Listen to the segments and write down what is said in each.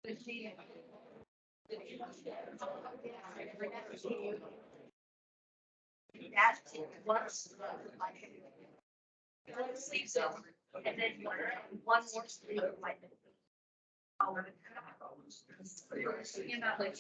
That was like sleeves over, and then one more sleeve like. You know, like.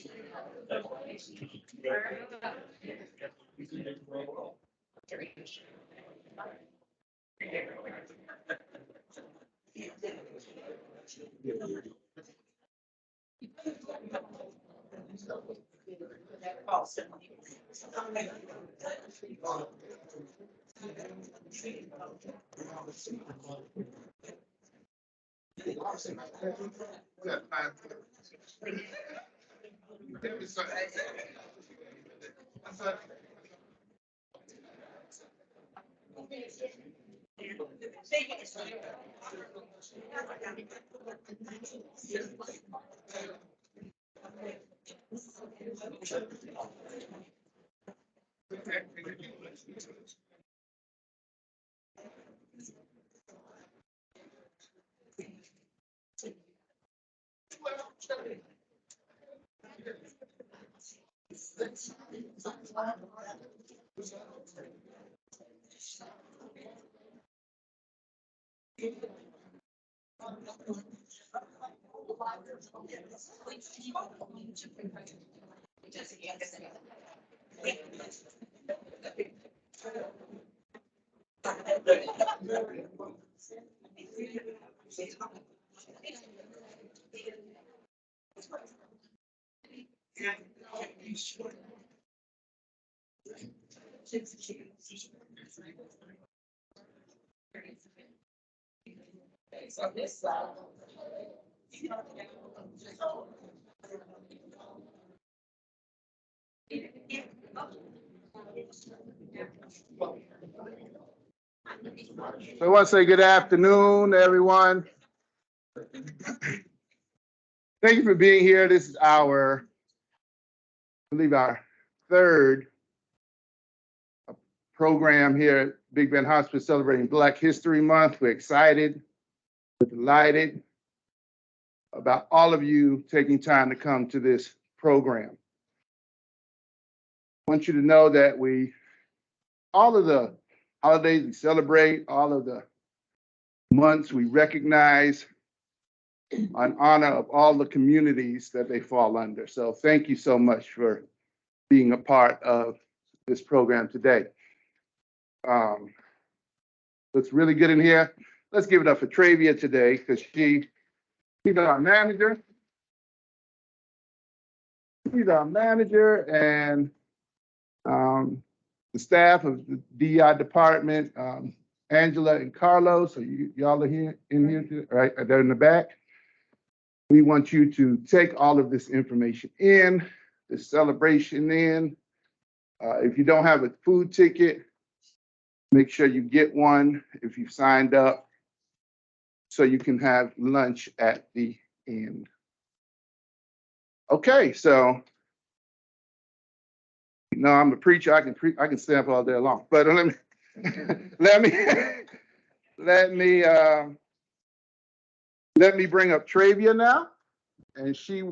So I want to say good afternoon, everyone. Thank you for being here. This is our, I believe, our third program here at Big Bend Hospice celebrating Black History Month. We're excited, we're delighted about all of you taking time to come to this program. I want you to know that all of the holidays we celebrate, all of the months we recognize in honor of all the communities that they fall under. So thank you so much for being a part of this program today. Looks really good in here. Let's give it up for Travia today because she's our manager. She's our manager, and the staff of the DEI department, Angela and Carlos. So y'all are here in here too, right? They're in the back. We want you to take all of this information in, this celebration in. If you don't have a food ticket, make sure you get one if you've signed up so you can have lunch at the end. Okay, so I'm a preacher. I can stay up all day long. But let me bring up Travia now, and she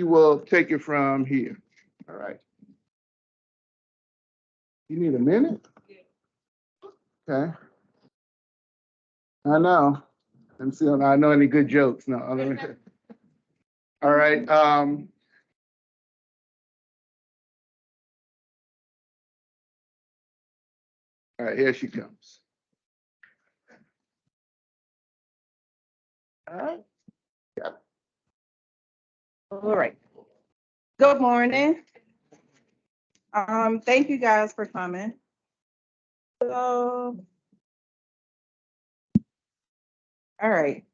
will take it from here. All right. You need a minute? Okay. I know. Let me see if I know any good jokes. No, let me. All right. All right, here she comes. All right. Yeah. All right. Good morning. Thank you guys for coming. So, all right.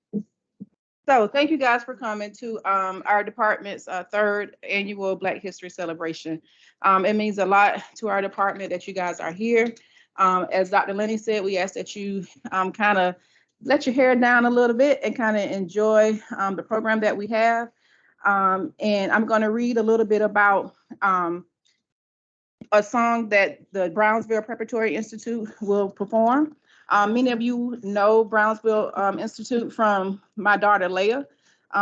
So thank you guys for coming to our department's third annual Black History Celebration. It means a lot to our department that you guys are here. As Dr. Lenny said, we ask that you kind of let your hair down a little bit and kind of enjoy the program that we have. And I'm going to read a little bit about a song that the Brownsville Preparatory Institute will perform. Many of you know Brownsville Institute from my daughter Leah.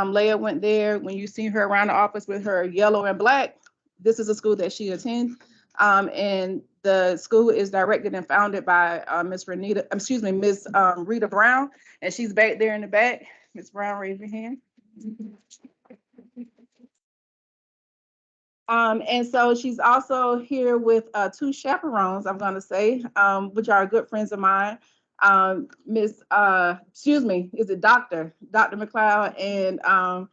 Leah went there. When you see her around the office with her yellow and black, this is a school that she attends. And the school is directed and founded by Miss Rita Brown, and she's back there in the back. Miss Brown, raise your hand. And so she's also here with two chaperones, I'm gonna say, which are good friends of mine. Is it Dr. McLeod and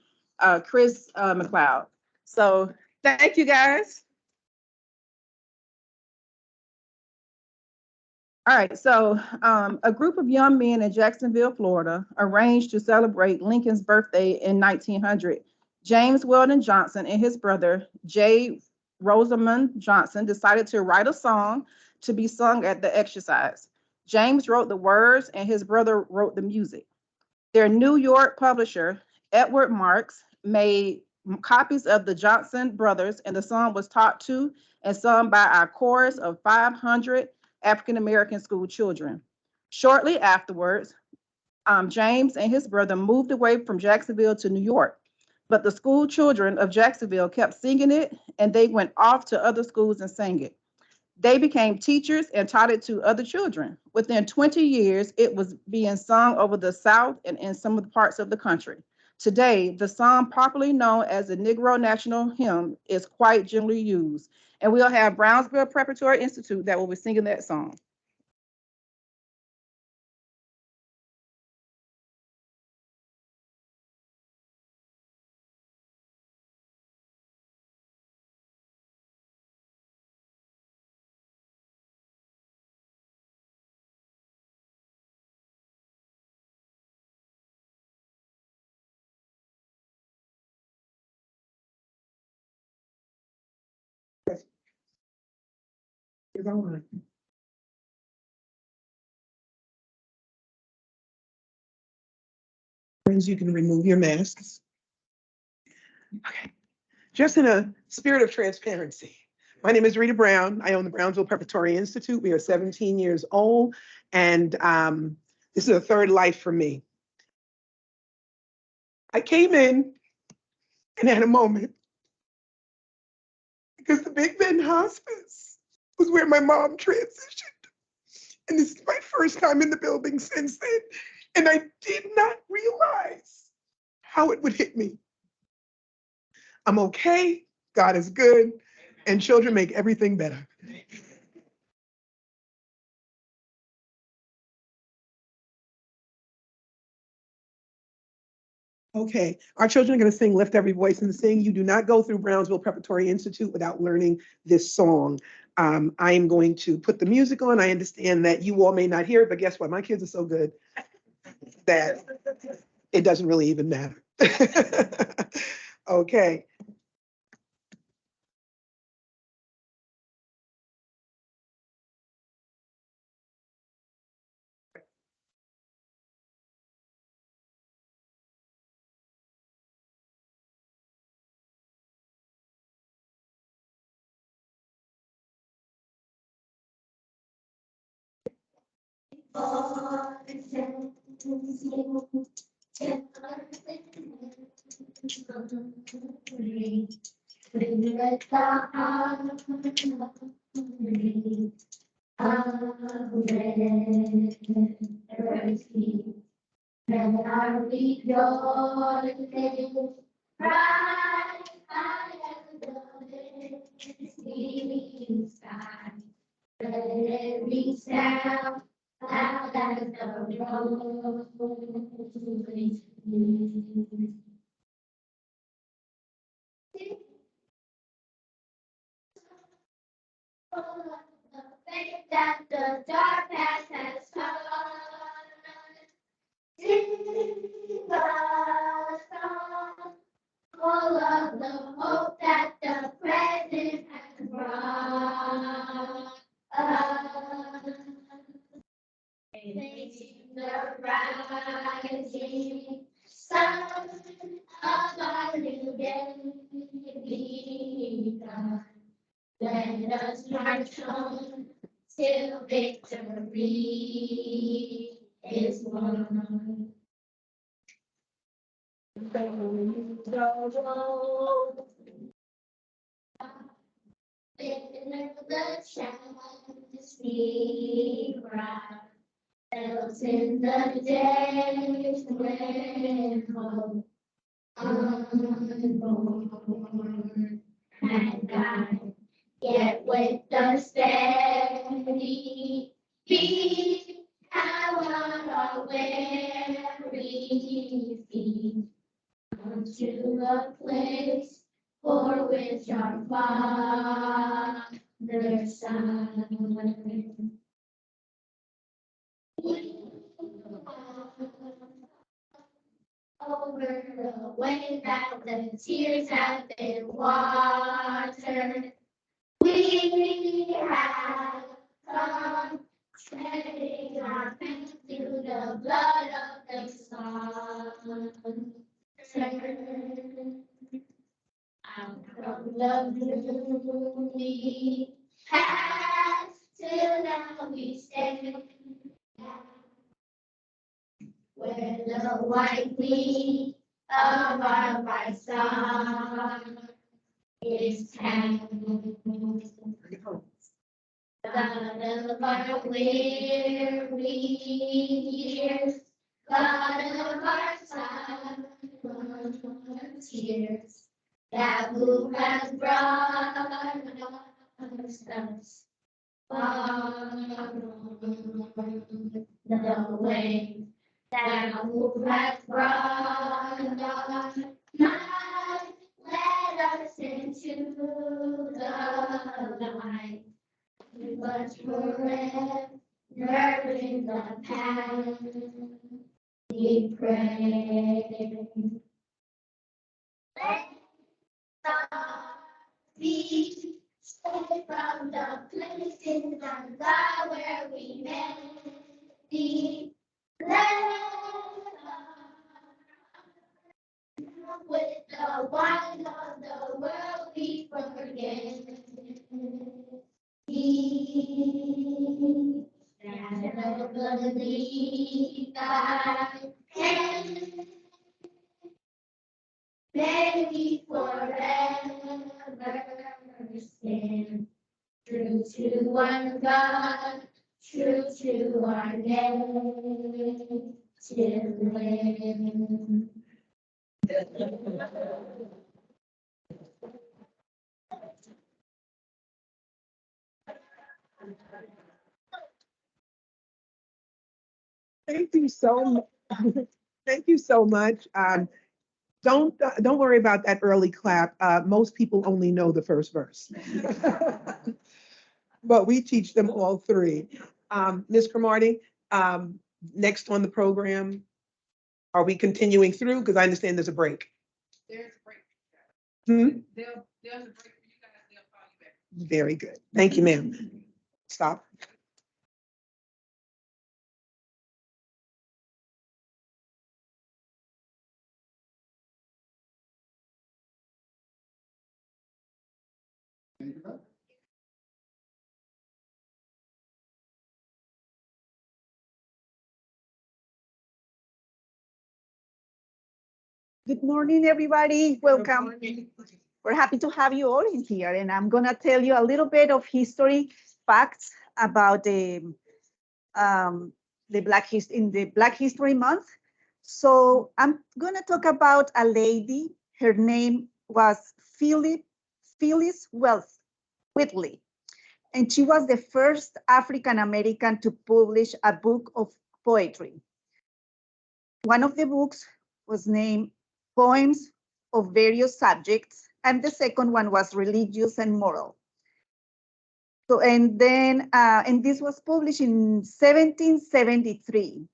Chris McLeod. So thank you guys. All right, so a group of young men in Jacksonville, Florida, arranged to celebrate Lincoln's birthday in 1900. James Weldon Johnson and his brother, J. Rosamond Johnson, decided to write a song to be sung at the exercise. James wrote the words and his brother wrote the music. Their New York publisher, Edward Marks, made copies of the Johnson brothers, and the song was taught to and sung by our chorus of 500 African-American school children. Shortly afterwards, James and his brother moved away from Jacksonville to New York, but the school children of Jacksonville kept singing it, and they went off to other schools and sang it. They became teachers and taught it to other children. Within 20 years, it was being sung over the South and in some of the parts of the country. Today, the song popularly known as the Negro National Hymn is quite generally used. And we'll have Brownsville Preparatory Institute that will be singing that song. Friends, you can remove your masks. Okay. Just in a spirit of transparency, my name is Rita Brown. I own the Brownsville Preparatory Institute. We are 17 years old, and this is a third life for me. I came in and had a moment because the Big Bend Hospice was where my mom transitioned. And this is my first time in the building since then. And I did not realize how it would hit me. I'm okay, God is good, and children make everything better. Okay, our children are going to sing Lift Every Voice and Sing. You do not go through Brownsville Preparatory Institute without learning this song. I am going to put the music on. I understand that you all may not hear it, but guess what? My kids are so good that it doesn't really even matter. Okay. That the dark past has come. Sing a song full of the hope that the present has brought us. Facing the rising sun of our new day begun. Let us march on, till victory is won. The road in the chance we ride, else in the days when hope unborn had died, yet with the steady beat, how on our weary feet unto a place for which our Father sighed. Over the way that the tears have been watered, we have come, shedding our pain through the blood of the Son. Out from the gloomy past till now we stand, where the white wing of our bright star is tanned. God of our weary years, God of our silent tears, that who has brought us far the way, that who has brought us might let us into the light, but forever in the past we pray. Let be safe from the places and God where we may be. Let with the wine of the world we forget. He that believe God can may we forever stand true to one God, true to our native land. Thank you so, thank you so much. Don't worry about that early clap. Most people only know the first verse. But we teach them all three. Ms. Cromartie, next on the program, are we continuing through? Because I understand there's a break. There's a break. Hmm? There's a break for you guys. They'll call you back. Very good. Thank you, ma'am. Stop. Good morning, everybody. Welcome. We're happy to have you all in here, and I'm gonna tell you a little bit of history facts about the Black History Month. So I'm gonna talk about a lady. Her name was Phyllis Whitley, and she was the first African American to publish a book of poetry. One of the books was named Poems of Various Subjects, and the second one was Religious and Moral. So, and this was published in 1773.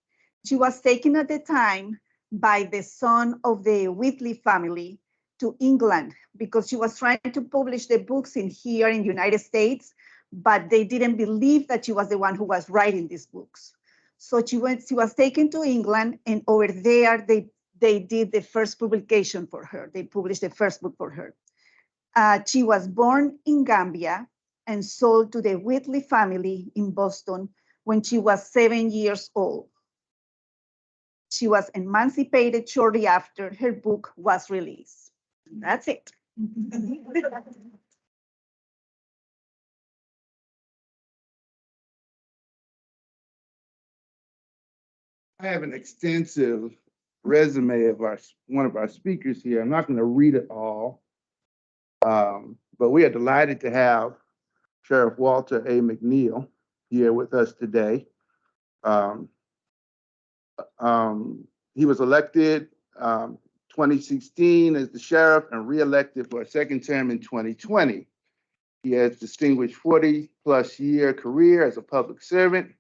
She was taken at the time by the son of the Whitley family to England because she was trying to publish the books here in the United States, but they didn't believe that she was the one who was writing these books. So she was taken to England, and over there they did the first publication for her. They published the first book for her. She was born in Gambia, and sold to the Whitley family in Boston when she was 7 years old. She was emancipated shortly after her book was released. That's it. I have an extensive resume of one of our speakers here. I'm not going to read it all, but we are delighted to have Sheriff Walter A. McNeil here with us today. He was elected 2016 as the sheriff and reelected for a second term in 2020. He has distinguished 40-plus year career as a public servant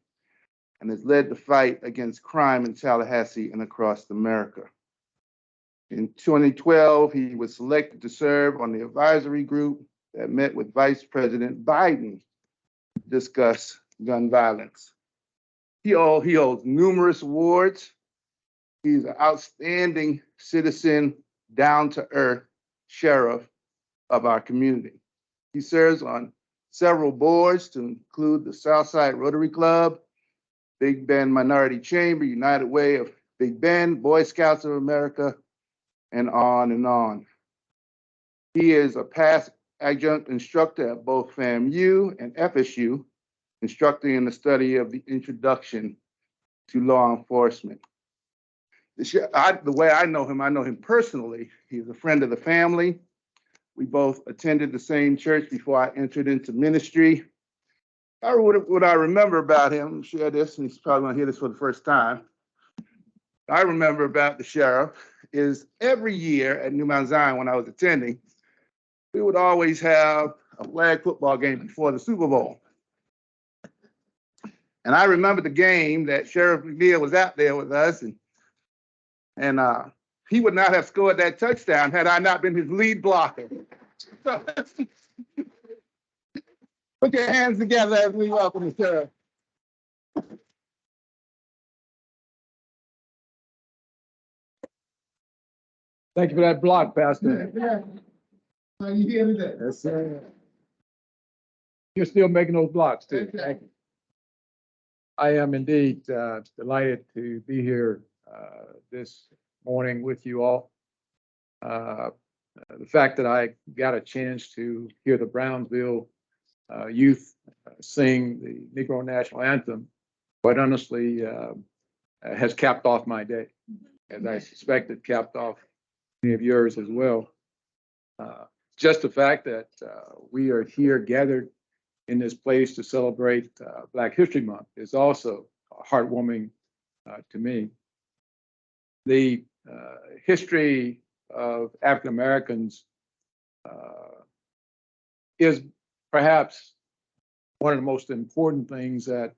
and has led the fight against crime in Tallahassee and across America. In 2012, he was selected to serve on the advisory group that met with Vice President Biden to discuss gun violence. He holds numerous awards. He's an outstanding citizen, down-to-earth sheriff of our community. He serves on several boards to include the Southside Rotary Club, Big Bend Minority Chamber, United Way of Big Bend, Boy Scouts of America, and on and on. He is a past adjunct instructor at both FAMU and FSU, instructing in the study of the introduction to law enforcement. The way I know him personally. He's a friend of the family. We both attended the same church before I entered into ministry. What I remember about him, share this, and he's probably gonna hear this for the first time. I remember about the sheriff is every year at New Mount Zion when I was attending, we would always have a flag football game before the Super Bowl. And I remember the game that Sheriff McNeil was out there with us, and he would not have scored that touchdown had I not been his lead blocker. So, put your hands together as we welcome the sheriff. Thank you for that block, Pastor. How you here today? Yes, sir. You're still making those blocks too. Thank you. I am indeed delighted to be here this morning with you all. The fact that I got a chance to hear the Brownsville youth sing the Negro National Anthem, quite honestly, has capped off my day, as I suspect it capped off many of yours as well. Just the fact that we are here gathered in this place to celebrate Black History Month is also heartwarming to me. The history of African Americans is perhaps one of the most important things that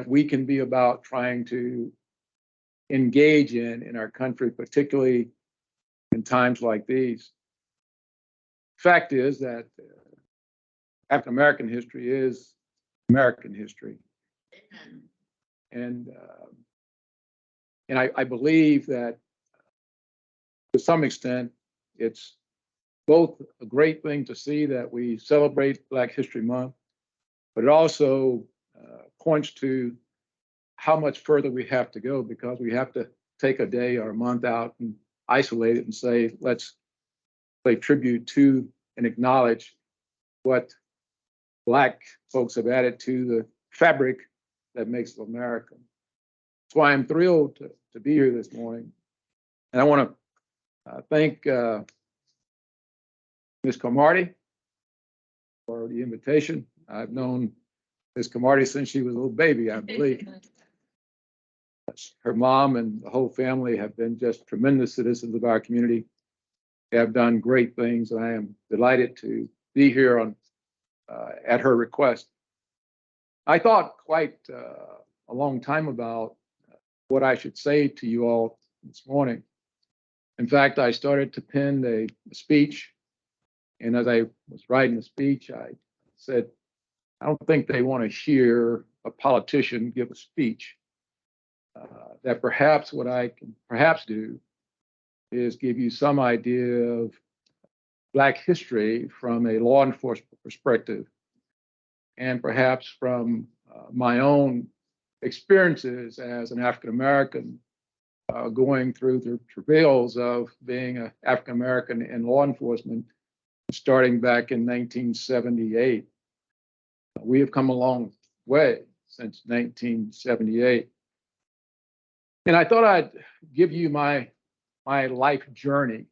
we can be about trying to engage in our country, particularly in times like these. Fact is that African American history is American history, and I believe that to some extent it's both a great thing to see that we celebrate Black History Month, but it also points to how much further we have to go, because we have to take a day or a month out and isolate it and say, let's pay tribute to and acknowledge what Black folks have added to the fabric that makes America. That's why I'm thrilled to be here this morning. And I want to thank Ms. Comarty for the invitation. I've known Ms. Comarty since she was a little baby, I believe. Her mom and the whole family have been just tremendous citizens of our community. They have done great things, and I am delighted to be here on at her request. I thought quite a long time about what I should say to you all this morning. In fact, I started to pen a speech, and as I was writing the speech, I said, I don't think they want to hear a politician give a speech. That perhaps what I can perhaps do is give you some idea of Black history from a law enforcement perspective, and perhaps from my own experiences as an African American going through the travails of being an African American in law enforcement, starting back in 1978. We have come a long way since 1978. And I thought I'd give you my life journey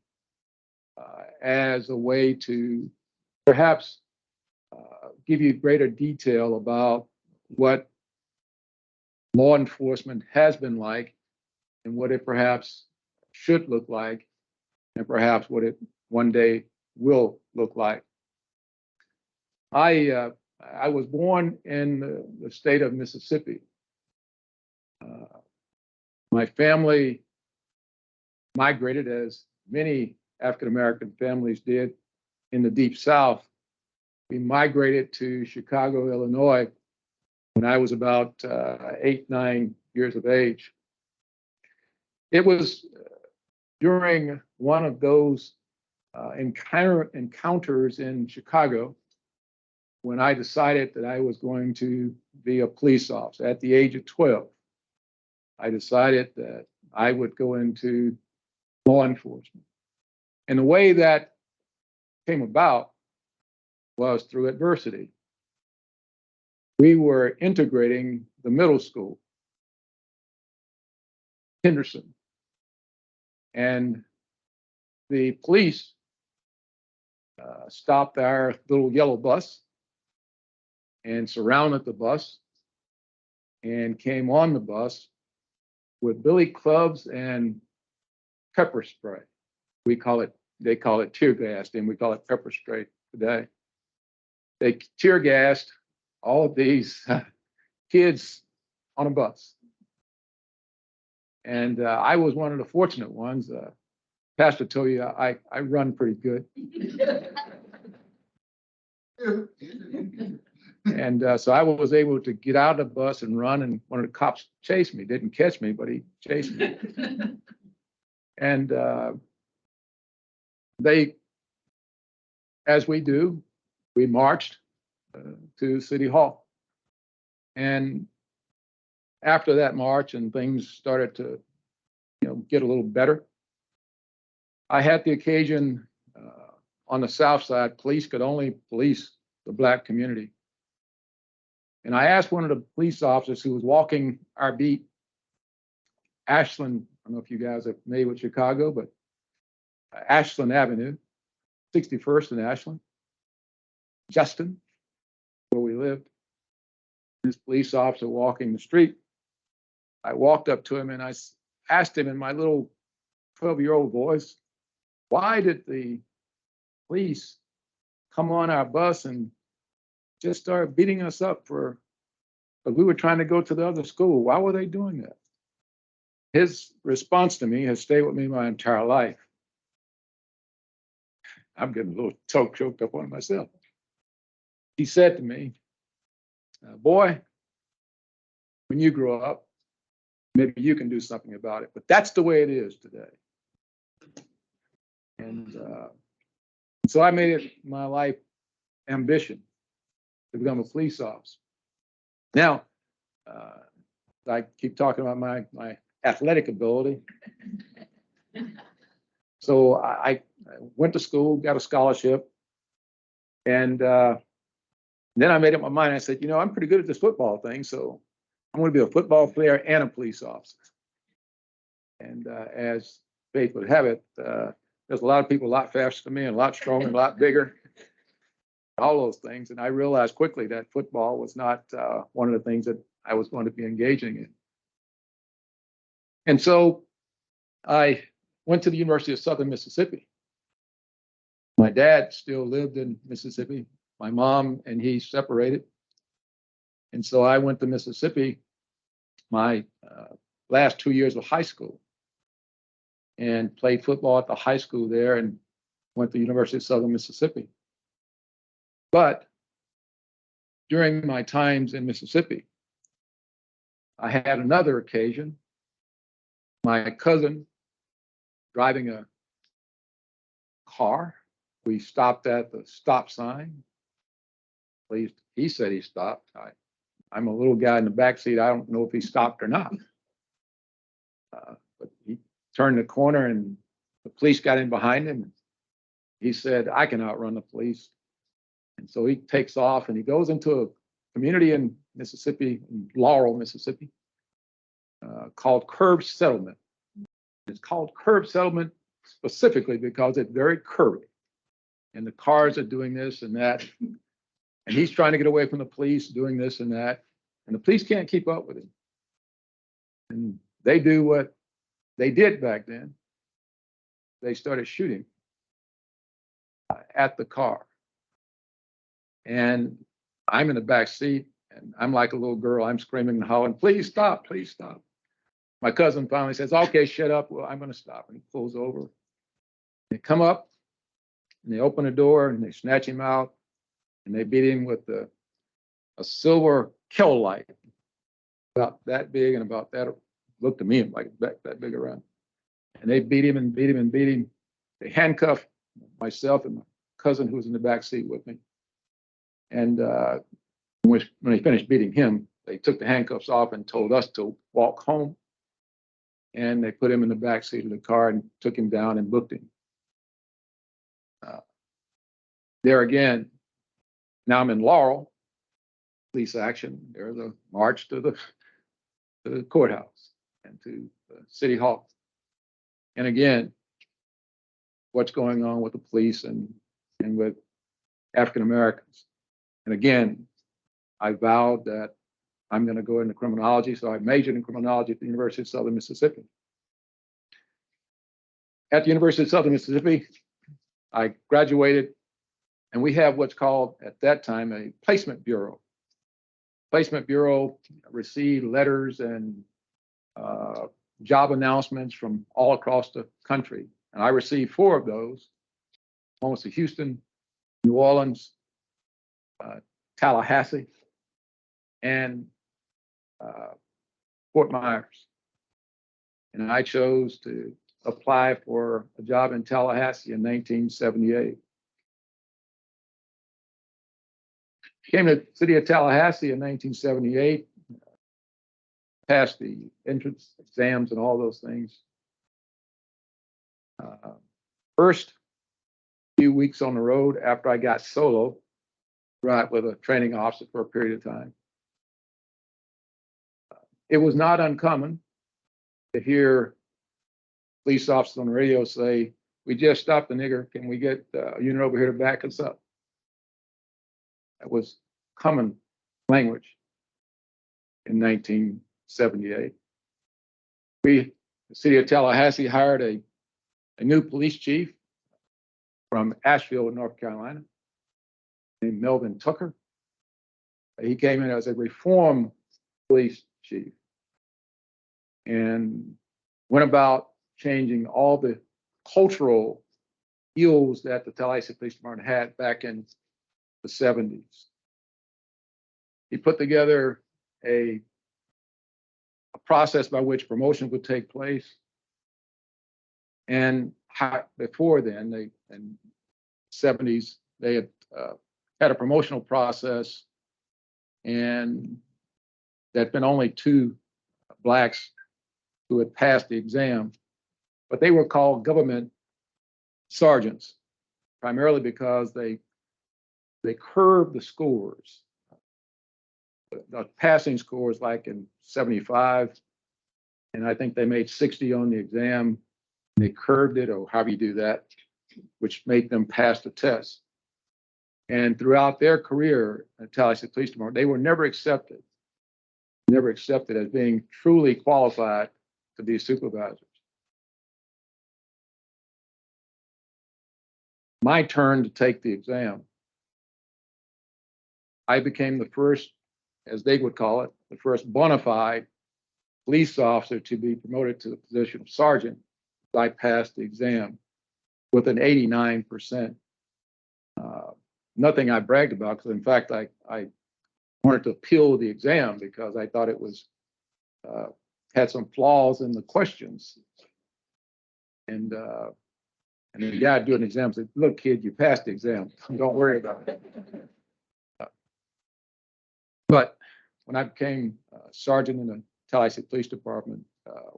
as a way to perhaps give you greater detail about what law enforcement has been like and what it perhaps should look like, and perhaps what it one day will look like. I was born in the state of Mississippi. My family migrated, as many African American families did, in the Deep South. We migrated to Chicago, Illinois, when I was about 8, 9 years of age. It was during one of those encounters in Chicago when I decided that I was going to be a police officer. At the age of 12, I decided that I would go into law enforcement. And the way that came about was through adversity. We were integrating the middle school, Henderson, and the police stopped our little yellow bus and surrounded the bus and came on the bus with billy clubs and pepper spray. They call it tear gas, and we call it pepper spray today. They tear gassed all of these kids on a bus. And I was one of the fortunate ones. Pastor told you I run pretty good. And so I was able to get out of the bus and run, and one of the cops chased me. Didn't catch me, but he chased me. And they, as we do, we marched to City Hall. And after that march and things started to, get a little better, I had the occasion on the South Side, police could only police the Black community. And I asked one of the police officers who was walking our beat, Ashland, I don't know if you guys are familiar with Chicago, but Ashland Avenue, 61st and Ashland, Justin, where we lived. This police officer walking the street. I walked up to him and I asked him in my little 12-year-old voice, why did the police come on our bus and just start beating us up but we were trying to go to the other school? Why were they doing that? His response to me has stayed with me my entire life. I'm getting a little choked up on myself. He said to me, boy, when you grow up, maybe you can do something about it, but that's the way it is today. And so I made it my life ambition to become a police officer. Now, I keep talking about my athletic ability. So I went to school, got a scholarship, and then I made up my mind. I said, I'm pretty good at this football thing, so I'm going to be a football player and a police officer. And as fate would have it, there's a lot of people a lot faster than me and a lot stronger, a lot bigger, all those things. And I realized quickly that football was not one of the things that I was going to be engaging in. And so I went to the University of Southern Mississippi. My dad still lived in Mississippi. My mom and he separated. And so I went to Mississippi my last 2 years of high school and played football at the high school there and went to the University of Southern Mississippi. But during my times in Mississippi, I had another occasion. My cousin driving a car. We stopped at the stop sign. Please he said he stopped. I'm a little guy in the back seat. I don't know if he stopped or not. But he turned the corner and the police got in behind him. He said, I can outrun the police. And so he takes off and he goes into a community in Mississippi, in Laurel, Mississippi, called Curb Settlement. It's called Curb Settlement specifically because it's very curvy. And the cars are doing this and that. And he's trying to get away from the police, doing this and that. And the police can't keep up with him. And they do what they did back then. They started shooting at the car. And I'm in the back seat and I'm like a little girl. I'm screaming and hollering, please stop, please stop. My cousin finally says, okay, shut up. Well, I'm going to stop. And he pulls over. They come up and they open the door and they snatch him out and they beat him with a silver kill light about that big and about that, looked to me like that big around. And they beat him and beat him and beat him. They handcuffed myself and my cousin who was in the back seat with me. And when they finished beating him, they took the handcuffs off and told us to walk home. And they put him in the back seat of the car and took him down and booked him. There again, now I'm in Laurel, police action. There's a march to the courthouse and to the city hall. And again, what's going on with the police and with African Americans. And again, I vowed that I'm going to go into criminology, so I majored in criminology at the University of Southern Mississippi. At the University of Southern Mississippi, I graduated, and we have what's called, at that time, a placement bureau. Placement bureau received letters and job announcements from all across the country. And I received 4 of those. One was to Houston, New Orleans, Tallahassee, and Fort Myers. And I chose to apply for a job in Tallahassee in 1978. Came to the city of Tallahassee in 1978, passed the entrance exams and all those things. First few weeks on the road after I got solo, right, with a training officer for a period of time. It was not uncommon to hear police officers on the radio say, we just stopped the nigger. Can we get a unit over here to back us up? That was common language in 1978. The city of Tallahassee hired a new police chief from Asheville, North Carolina, named Melvin Tucker. He came in as a reform police chief and went about changing all the cultural ills that the Tallahassee Police Department had back in the 70s. He put together a process by which promotion would take place. And before then, in the 70s, they had a promotional process, and there'd been only 2 blacks who had passed the exam, but they were called government sergeants, primarily because they curved the scores. The passing scores like in 75, and I think they made 60 on the exam. They curved it, or however you do that, which made them pass the test. And throughout their career at Tallahassee Police Department, they were never accepted as being truly qualified to be supervisors. My turn to take the exam. I became the first, as they would call it, the first bona fide police officer to be promoted to the position of sergeant. I passed the exam with an 89%. Nothing I bragged about, because in fact, I wanted to appeal the exam because I thought it was had some flaws in the questions. And the guy doing the exam said, look, kid, you passed the exam. Don't worry about it. But when I became sergeant in the Tallahassee Police Department,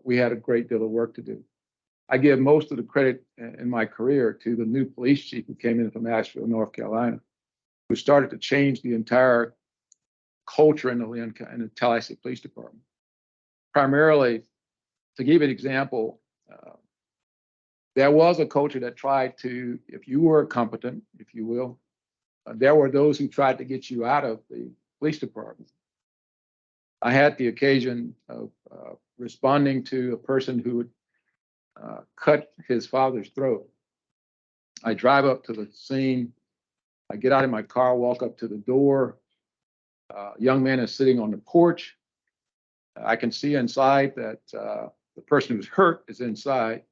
we had a great deal of work to do. I give most of the credit in my career to the new police chief who came in from Asheville, North Carolina, who started to change the entire culture in the Tallahassee Police Department. Primarily, to give an example, there was a culture that tried to, if you were competent, if you will, there were those who tried to get you out of the police department. I had the occasion of responding to a person who would cut his father's throat. I drive up to the scene. I get out of my car, walk up to the door. A young man is sitting on the porch. I can see inside that the person who's hurt is inside.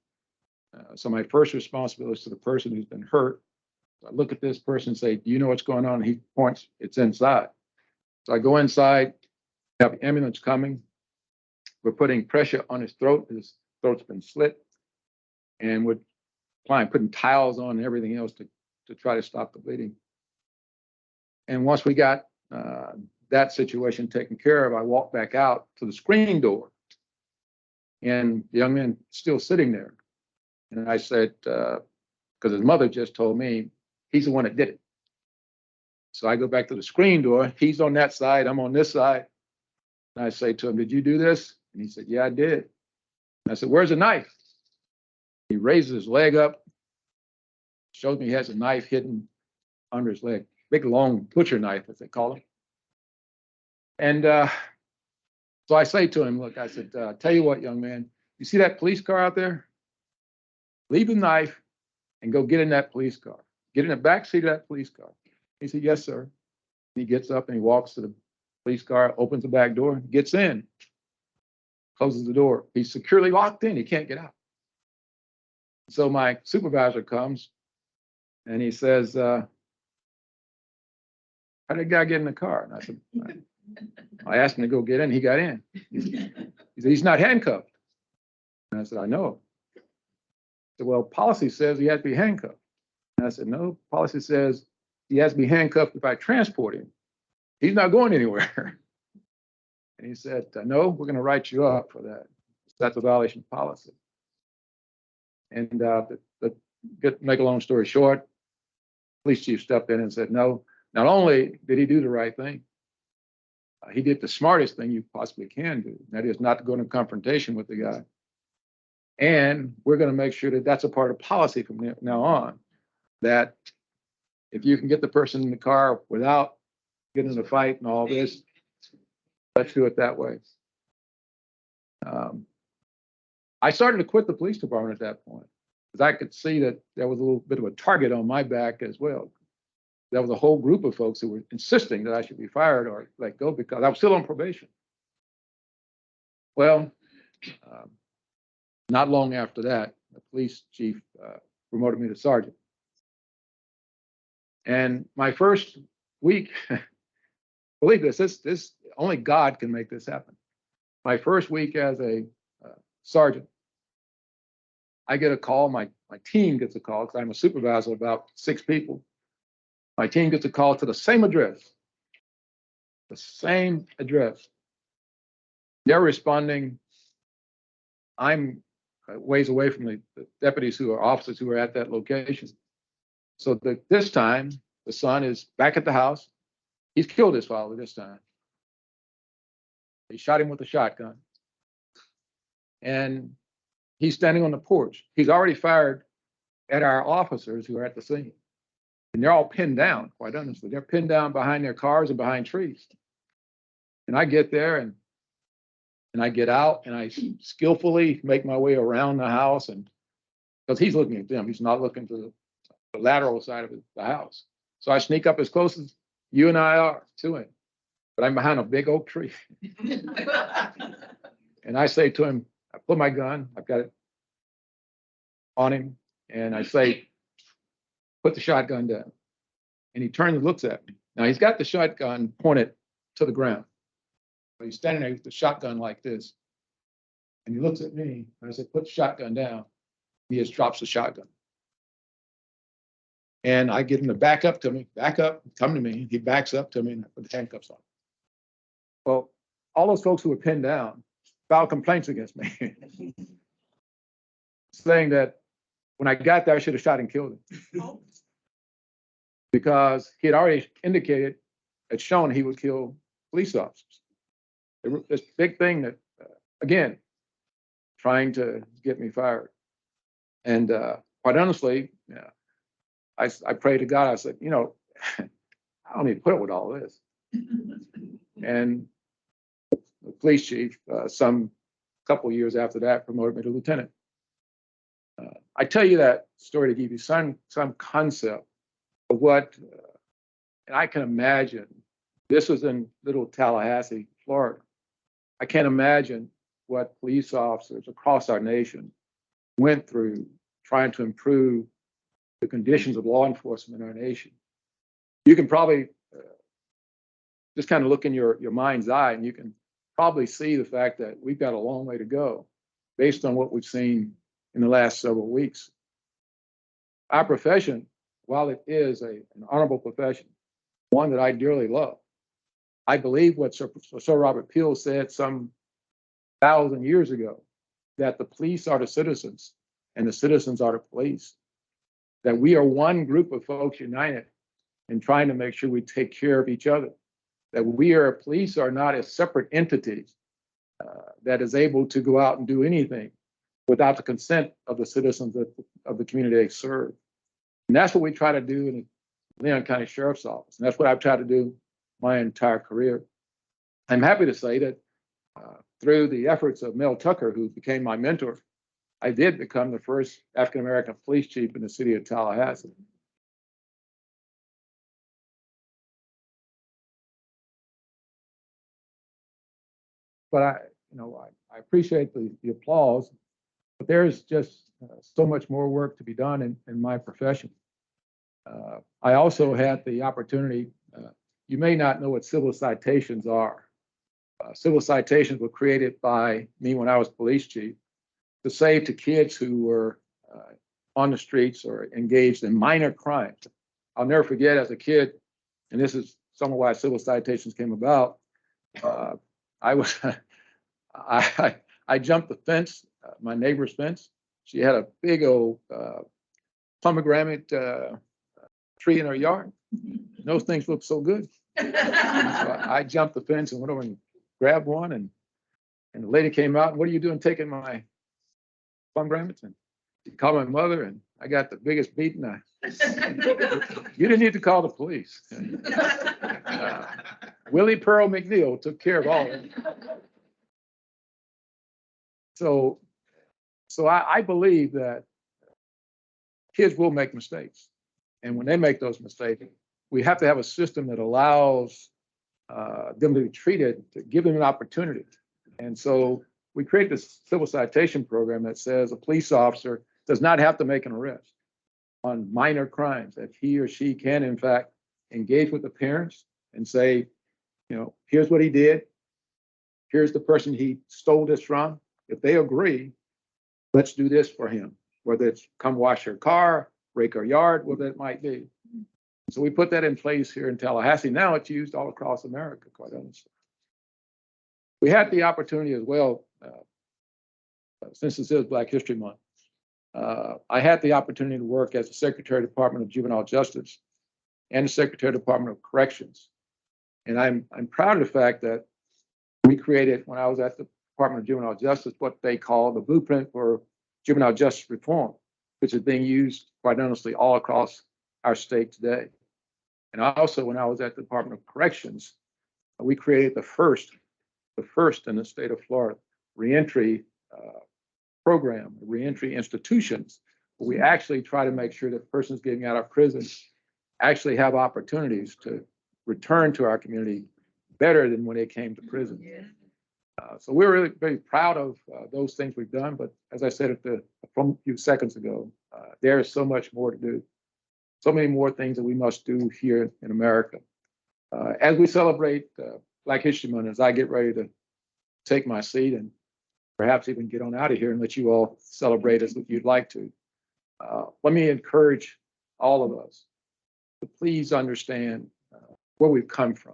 So my first responsibility is to the person who's been hurt. So I look at this person and say, do you know what's going on? And he points, it's inside. So I go inside, have the ambulance coming. We're putting pressure on his throat. His throat's been slit. And we're putting tiles on and everything else to try to stop the bleeding. And once we got that situation taken care of, I walked back out to the screen door. And the young man still sitting there. And I said, because his mother just told me, he's the one that did it. So I go back to the screen door. He's on that side. I'm on this side. And I say to him, did you do this? And he said, yeah, I did. And I said, where's the knife? He raises his leg up, shows me he has a knife hidden under his leg. Big, long butcher knife, as they call it. And so I say to him, look, I said, tell you what, young man, you see that police car out there? Leave the knife and go get in that police car. Get in the back seat of that police car. He said, yes, sir. He gets up and he walks to the police car, opens the back door, gets in, closes the door. He's securely locked in. He can't get out. So my supervisor comes and he says, how did the guy get in the car? And I said, I asked him to go get in. He got in. He said, he's not handcuffed. And I said, I know. He said, well, policy says he has to be handcuffed. And I said, no, policy says he has to be handcuffed if I transport him. He's not going anywhere. And he said, no, we're going to write you up for that. That's a violation of policy. And make a long story short, police chief stepped in and said, no, not only did he do the right thing, he did the smartest thing you possibly can do. That is not to go into confrontation with the guy. And we're going to make sure that that's a part of policy from now on, that if you can get the person in the car without getting in a fight and all this, let's do it that way. I started to quit the police department at that point because I could see that there was a little bit of a target on my back as well. There was a whole group of folks who were insisting that I should be fired or let go because I was still on probation. Well, not long after that, the police chief promoted me to sergeant. And my first week, believe this only God can make this happen. My first week as a sergeant, I get a call, my team gets a call, because I'm a supervisor of about 6 people. My team gets a call to the same address. The same address. They're responding. I'm ways away from the deputies who are officers who are at that location. So this time, the son is back at the house. He's killed his father this time. He shot him with a shotgun. And he's standing on the porch. He's already fired at our officers who are at the scene. And they're all pinned down, quite honestly. They're pinned down behind their cars and behind trees. And I get there and I get out and I skillfully make my way around the house, and because he's looking at them, he's not looking to the lateral side of the house. So I sneak up as close as you and I are to him, but I'm behind a big oak tree. And I say to him, I put my gun, I've got it on him, and I say, put the shotgun down. And he turns and looks at me. Now he's got the shotgun pointed to the ground. But he's standing there with the shotgun like this. And he looks at me, and I said, put the shotgun down. He just drops the shotgun. And I get him to back up to me, back up, come to me. He backs up to me, and I put the handcuffs on. Well, all those folks who were pinned down filed complaints against me, saying that when I got there, I should have shot and killed him because he had already indicated, had shown he would kill police officers. This big thing that, again, trying to get me fired. And quite honestly, yeah, I prayed to God. I said, you know, I don't need to put up with all this. And the police chief, some couple of years after that, promoted me to lieutenant. I tell you that story to give you some concept of what, and I can imagine. This was in little Tallahassee, Florida. I can't imagine what police officers across our nation went through trying to improve the conditions of law enforcement in our nation. You can probably just kind of look in your mind's eye and you can probably see the fact that we've got a long way to go based on what we've seen in the last several weeks. Our profession, while it is an honorable profession, one that I dearly love, I believe what Sir Robert Peel said some 1,000 years ago, that the police are the citizens and the citizens are the police, that we are one group of folks united in trying to make sure we take care of each other, that police are not a separate entity that is able to go out and do anything without the consent of the citizens of the community they serve. And that's what we try to do in the Leon County Sheriff's Office. And that's what I've tried to do my entire career. I'm happy to say that through the efforts of Mel Tucker, who became my mentor, I did become the first African-American police chief in the city of Tallahassee. But I appreciate the applause, but there's just so much more work to be done in my profession. I also had the opportunity, you may not know what civil citations are. Civil citations were created by me when I was police chief to say to kids who were on the streets or engaged in minor crimes. I'll never forget as a kid, and this is some of why civil citations came about. I jumped the fence, my neighbor's fence. She had a big old pomegranate tree in her yard. Those things look so good. So I jumped the fence and went over and grabbed one, and the lady came out, and what are you doing taking my pomegranates? And she called my mother, and I got the biggest beating. You didn't need to call the police. Willie Pearl McNeil took care of all of it. So I believe that kids will make mistakes. And when they make those mistakes, we have to have a system that allows them to be treated, to give them an opportunity. And so we create this civil citation program that says a police officer does not have to make an arrest on minor crimes, that he or she can, in fact, engage with the parents and say, you know, here's what he did. Here's the person he stole this from. If they agree, let's do this for him, whether it's come wash her car, rake her yard, whatever it might be. So we put that in place here in Tallahassee. Now it's used all across America, quite honestly. We had the opportunity as well, since this is Black History Month, I had the opportunity to work as the Secretary of the Department of Juvenile Justice and the Secretary of the Department of Corrections. And I'm proud of the fact that we created, when I was at the Department of Juvenile Justice, what they call the blueprint for juvenile justice reform, which is being used, quite honestly, all across our state today. And also, when I was at the Department of Corrections, we created the first in the state of Florida, reentry program, reentry institutions, where we actually try to make sure that persons getting out of prison actually have opportunities to return to our community better than when they came to prison. So we're really very proud of those things we've done. But as I said from a few seconds ago, there is so much more to do. So many more things that we must do here in America. As we celebrate Black History Month, as I get ready to take my seat and perhaps even get on out of here and let you all celebrate as you'd like to, let me encourage all of us to please understand where we've come from.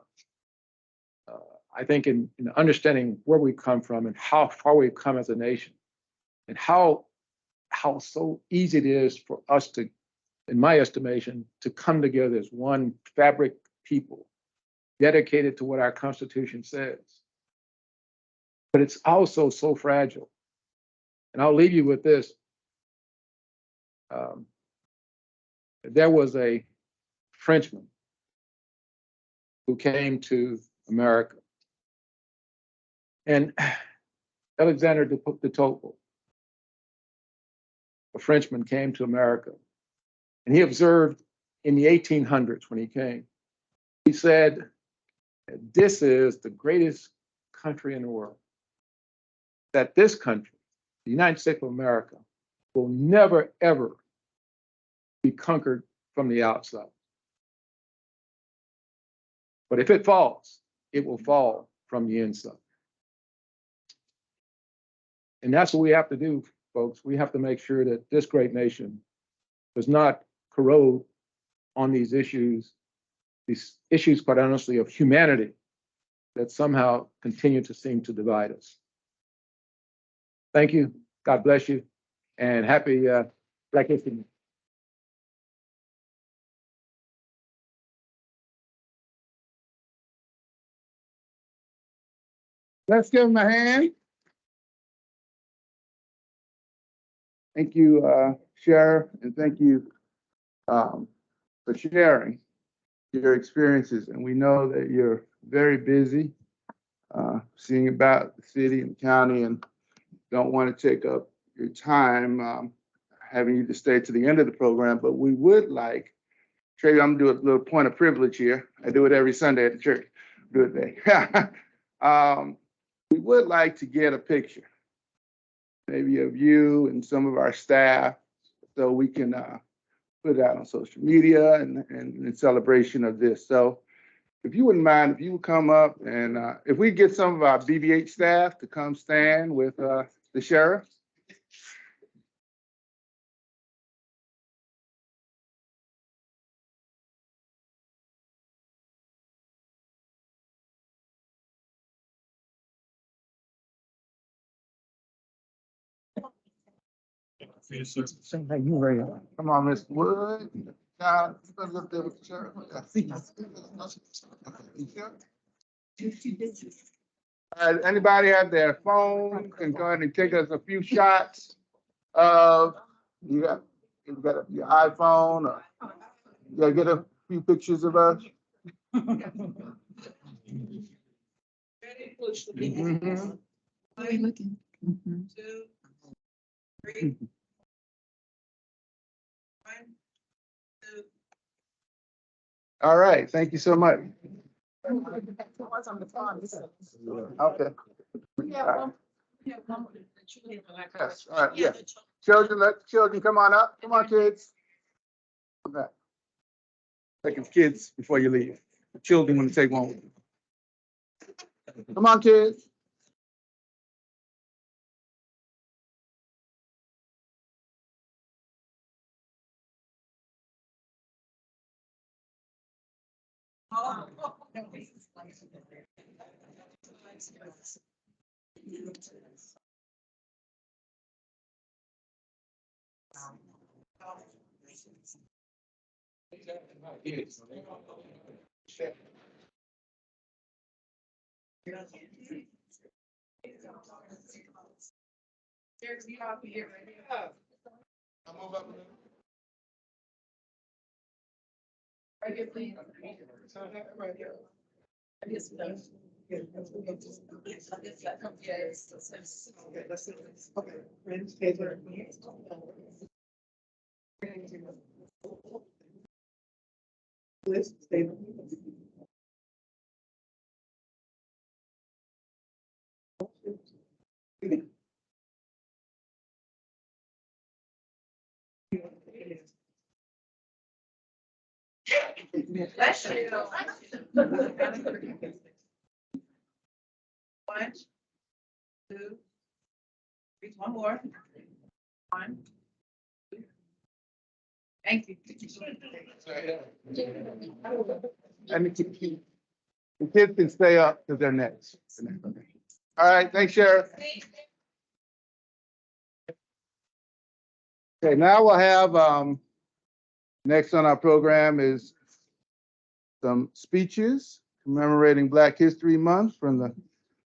I think in understanding where we come from and how far we've come as a nation, and how so easy it is for us to, in my estimation, to come together as one fabric people dedicated to what our Constitution says. But it's also so fragile. And I'll leave you with this. There was a Frenchman who came to America, and Alexander de Tocqueville, a Frenchman, came to America, and he observed in the 1800s when he came, he said, this is the greatest country in the world, that this country, the United States of America, will never, ever be conquered from the outside. But if it falls, it will fall from the inside. And that's what we have to do, folks. We have to make sure that this great nation does not corrode on these issues, quite honestly, of humanity that somehow continue to seem to divide us. Thank you. God bless you. And happy Black History Month. Let's give him a hand. Thank you, Sheriff, and thank you for sharing your experiences. And we know that you're very busy seeing about the city and county, and don't want to take up your time having you to stay to the end of the program. But we would like, Trey, I'm gonna do a little point of privilege here. I do it every Sunday at the church. Do it there. We would like to get a picture, maybe of you and some of our staff, so we can put it out on social media and in celebration of this. So if you wouldn't mind, if you would come up and if we get some of our BBH staff to come stand with the sheriff. Come on, Miss Wood. Now, you better look there with the sheriff. Anybody have their phone can go ahead and take us a few shots of, you got your iPhone, or you gotta get a few pictures of us. Mhm. Two, three. One, two. All right, thank you so much. Okay. Yes, all right, yeah. Children, let the children come on up. Come on, kids. Come back. Take the kids before you leave. The children want to take one with you. Come on, kids. Bless you. One, two, three, one more. One. Two. Thank you. And The kids can stay up because they're next. All right, thanks, Sheriff. Okay, now we'll have, next on our program is some speeches commemorating Black History Month from the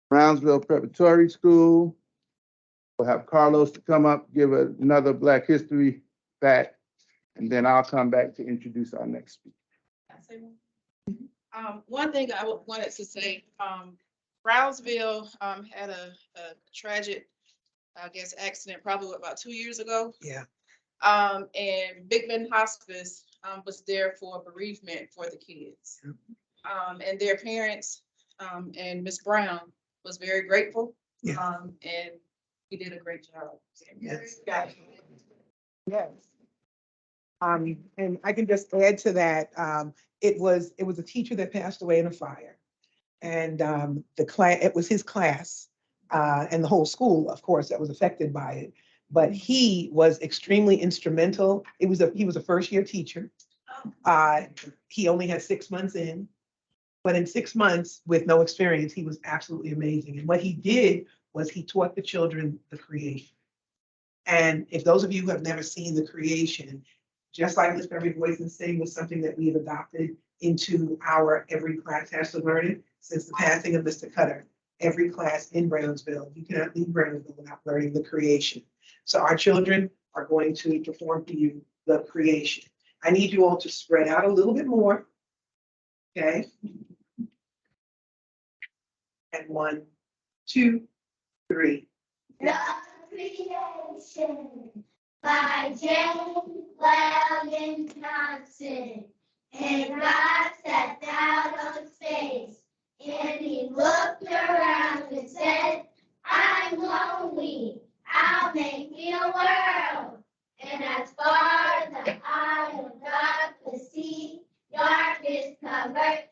Brownsville Preparatory School. We'll have Carlos to come up, give another Black History fact, and then I'll come back to introduce our next speaker. One thing I wanted to say, Brownsville had a tragic, I guess, accident probably about 2 years ago. Yeah. And Big Ben Hospice was there for bereavement for the kids. And their parents and Miss Brown was very grateful. Yeah. And he did a great job. Yes. Yes. And I can just add to that, it was a teacher that passed away in a fire. And the class, it was his class, and the whole school, of course, that was affected by it. But he was extremely instrumental. He was a first-year teacher. He only had 6 months in, but in 6 months with no experience, he was absolutely amazing. And what he did was he taught the children the creation. And if those of you who have never seen the creation, just like Lift Every Voice and Sing was something that we have adopted into our Every Class Has to Learn It since the passing of Mr. Cutter. Every class in Brownsville, you cannot leave Brownsville without learning the creation. So our children are going to perform for you the creation. I need you all to spread out a little bit more. Okay. And 1, 2, 3. The Creation by James Weldon Johnson. And God sat down on space, and he looked around and said, I'm lonely, I'll make me a world. And as far as the eye of God could see, darkness covered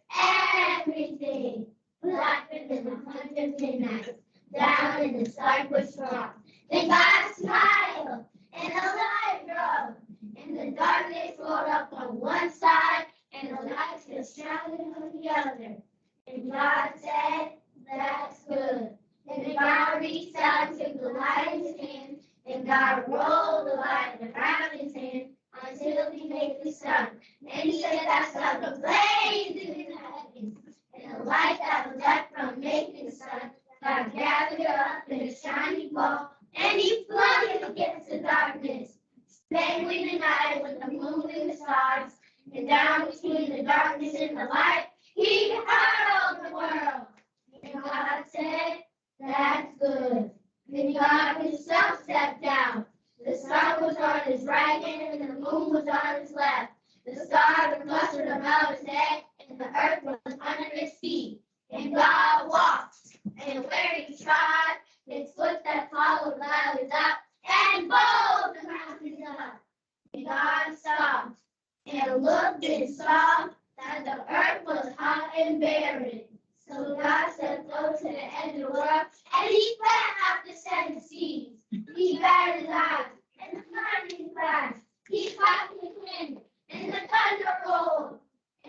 everything. Blacker than 100 midnights, down in the dark was strong. Then God smiled, and a light broke, and the darkness rolled up on one side, and the light was shining on the other. And God said, that's good. And then God reached out and took the light in his hand, and God rolled the light around his hand until he made the sun. And he said, that's not the blaze in the heavens. And the light that was left from making the sun, God gathered up in a shining ball, and he flung it against the darkness. Spangling the night with the moon and the stars, and down between the darkness and the light, he hurled the world. And God said, that's good. Then God himself stepped down. The sun was on his right hand, and the moon was on his left. The stars were clustered about his head, and the earth was under his feet. And God walked, and where he trod, his footsteps followed loudly up, and both the mountains up. And God stopped, and looked and saw that the earth was hot and barren. So God said, go to the end of the world, and he spat out the 7 seas. He battered his eyes, and the lightning flashed. He clapped his hands, and the thunder rolled.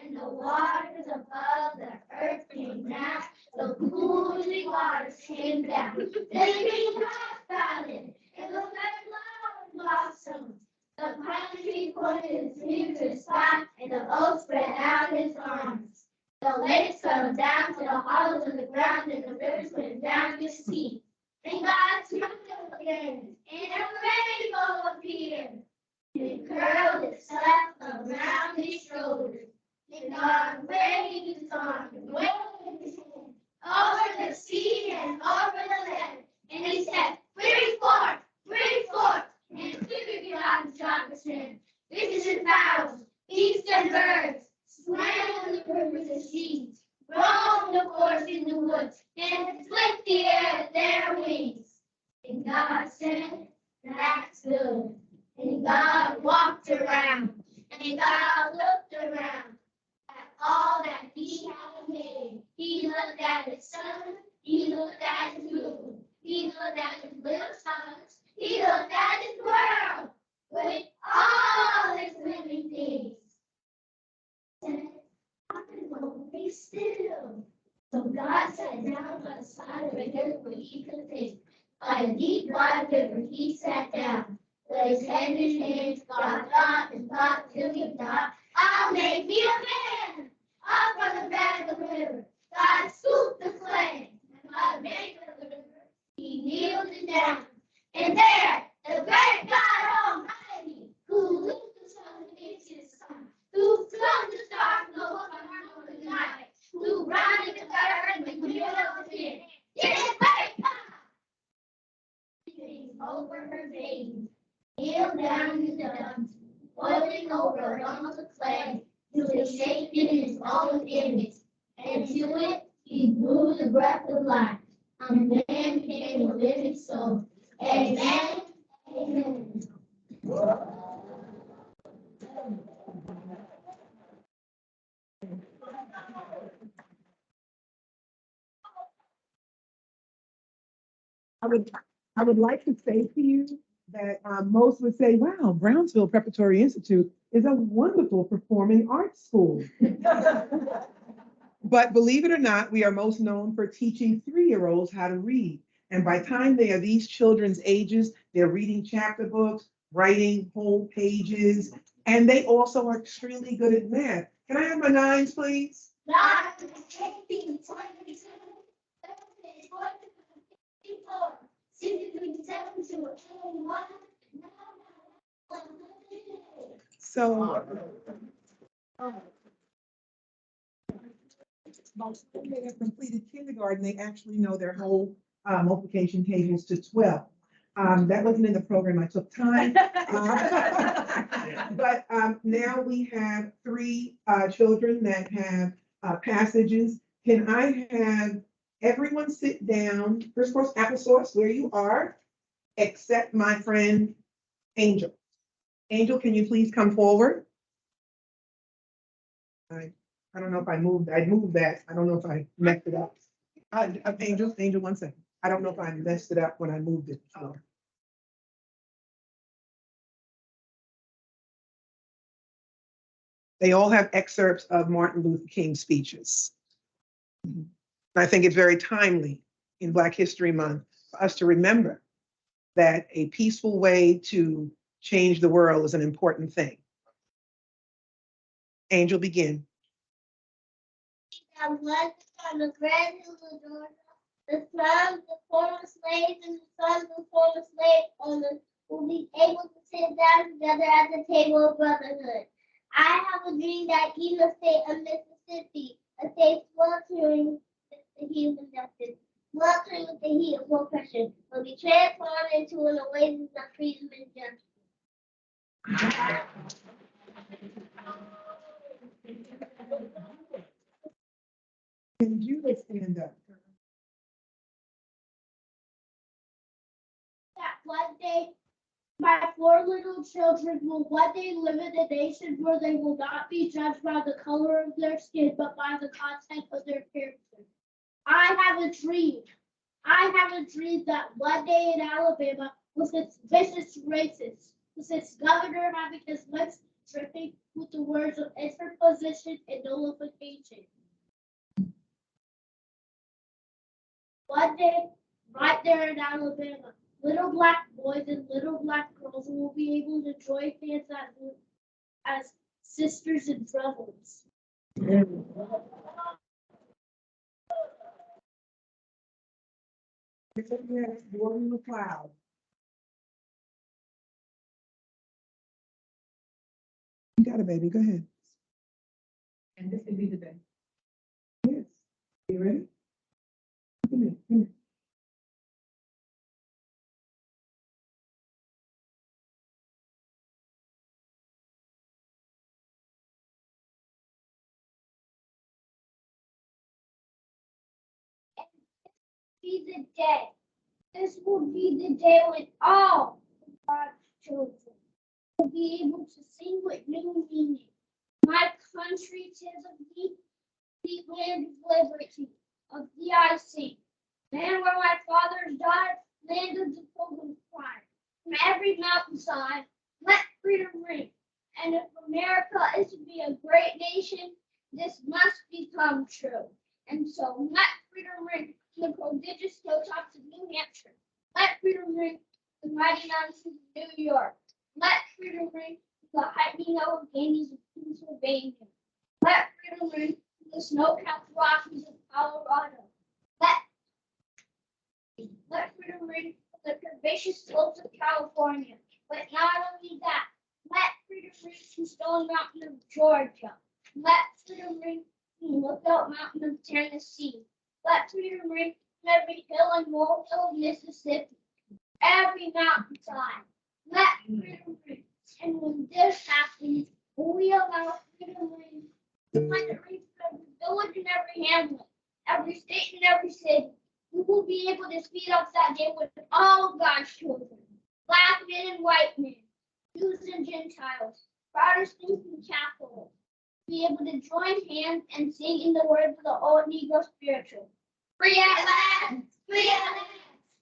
And the waters above the earth came down, the cooling waters came down. Then the green grass sprouted, and the red flowers blossomed. The pine tree pointed his finger to the sky, and the oak spread out his arms. The lakes fell down to the hollows of the ground, and the rivers went down to the sea. And God smiled again, and a rainbow appeared. And it curled itself around his shoulders. And God waved his arm and waved his hand over the sea and over the land. And he said, bring forth, and figured out the chocolate strand. Fishes and fowls, beasts and birds, swam in the rivers and seas, roamed the forest in the woods, and split the air with their wings. And God said, that's good. And God walked around, and God looked around at all that he had made. He looked at his sun, he looked at his moon, he looked at his little stars, he looked at his world with all its living things. And I won't be still by the river, he sat down. With his head in his hands, thought and thought till he thought, I'll make me a man. Up on the back of the river, God scooped the clay. And by the bank of the river, he kneeled it down. And there, the great God Almighty, who loosed the sun against his son, who flung the stars from the heart of the night, who rounded the earth in the middle of the pit. Did it wake up? Over her baby, kneel down in the dust, boiling over a lump of clay, till it shaped in his own image, and to it he blew the breath of life. And man became a living soul. Amen. Amen. I would like to say to you that most would say, wow, Brownsville Preparatory Institute is a wonderful performing arts school. But believe it or not, we are most known for teaching 3-year-olds how to read. And by the time they are these children's ages, they're reading chapter books, writing whole pages, and they also are extremely good at math. Can I have my 9s, please? So most of them that have completed kindergarten, they actually know their whole multiplication tables to 12. That wasn't in the program, I took time. But now we have 3 children that have passages. Can I have everyone sit down, first course applesauce, where you are, except my friend Angel. Angel, can you please come forward? I don't know if I moved that. I don't know if I messed it up. Angel, 1 second. I don't know if I messed it up when I moved it. They all have excerpts of Martin Luther King speeches. I think it's very timely in Black History Month for us to remember that a peaceful way to change the world is an important thing. Angel, begin. And led on the grand hills of Georgia, the sons of former slaves and the sons of former slave owners will be able to sit down together at the table of brotherhood. I have a dream that even the state of Mississippi, a state sweltering with the heat of injustice, sweltering with the heat of oppression, will be transformed into an oasis of freedom and justice. Can Judith stand up? That one day, my 4 little children will one day live in a nation where they will not be judged by the color of their skin, but by the content of their character. I have a dream. I have a dream that one day in Alabama, with its vicious racists, with its governor having his lips dripping with the words of interposition and nullification. One day, right there in Alabama, little black boys and little black girls will be able to join hands as sisters and brothers. Warren McLeod. You got it, baby. Go ahead. And this could be the day. Yes. You ready? Come here. Come here. Be the day. This will be the day when all God's children will be able to sing with new meaning. My country, 'tis of deep, deep land of liberty, of thee I sing. Land where my fathers died, land of the pilgrim's pride. From every mountainside, let freedom ring. And if America is to be a great nation, this must become true. And so let freedom ring to the prodigious hilltops of New Hampshire. Let freedom ring the mighty mountains of New York. Let freedom ring the heightening of Ganges of Pennsylvania. Let freedom ring the snow-capped Rockies of Colorado. Let freedom ring the curvaceous slopes of California. But not only that, let freedom ring the Stone Mountain of Georgia. Let freedom ring the Lookout Mountain of Tennessee. Let freedom ring every hill and molehill of Mississippi. Every mountainside. Let freedom ring. And when this happens, we allow freedom ring to let it ring for every village and every hamlet, every state and every city. We will be able to speed up that day with all God's children, black men and white men, Jews and Gentiles, Protestants and Catholics. Be able to join hands and sing in the words of the old Negro spiritual. Free at last, free at last,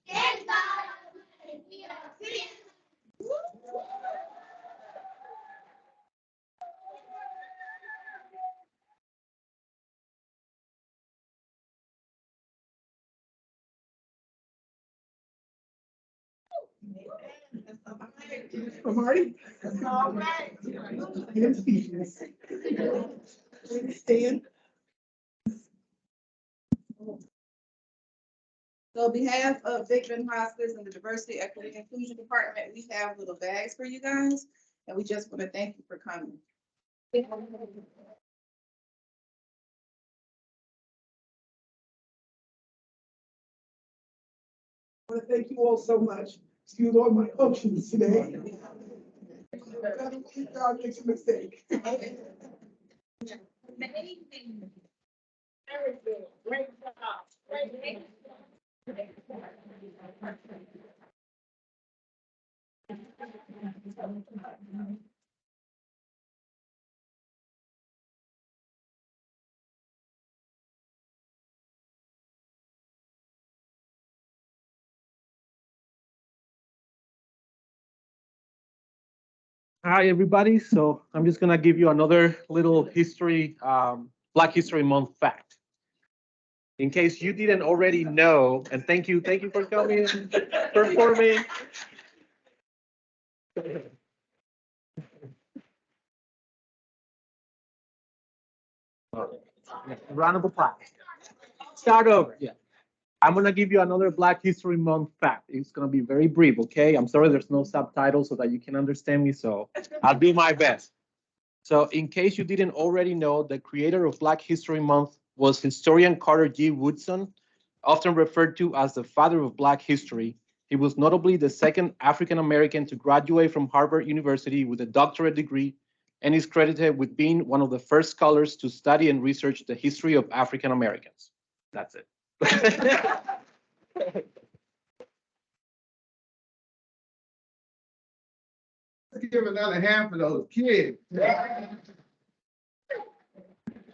stand by, we are free at last. Marty? All right. Stand. So on behalf of Dickman Hospice and the Diversity, Equity, and Inclusion Department, we have little bags for you guys, and we just want to thank you for coming. I want to thank you all so much. Excuse all my functions today. God makes a mistake. Hi, everybody. So I'm just gonna give you another little history, Black History Month fact. In case you didn't already know, and thank you for coming, performing. Round of applause. Start over, yeah. I'm gonna give you another Black History Month fact. It's gonna be very brief, okay? I'm sorry there's no subtitles so that you can understand me, so I'll do my best. So in case you didn't already know, the creator of Black History Month was historian Carter G. Woodson, often referred to as the father of Black history. He was notably the second African-American to graduate from Harvard University with a doctorate degree and is credited with being one of the first scholars to study and research the history of African Americans. That's it. Let's give another hand for those kids.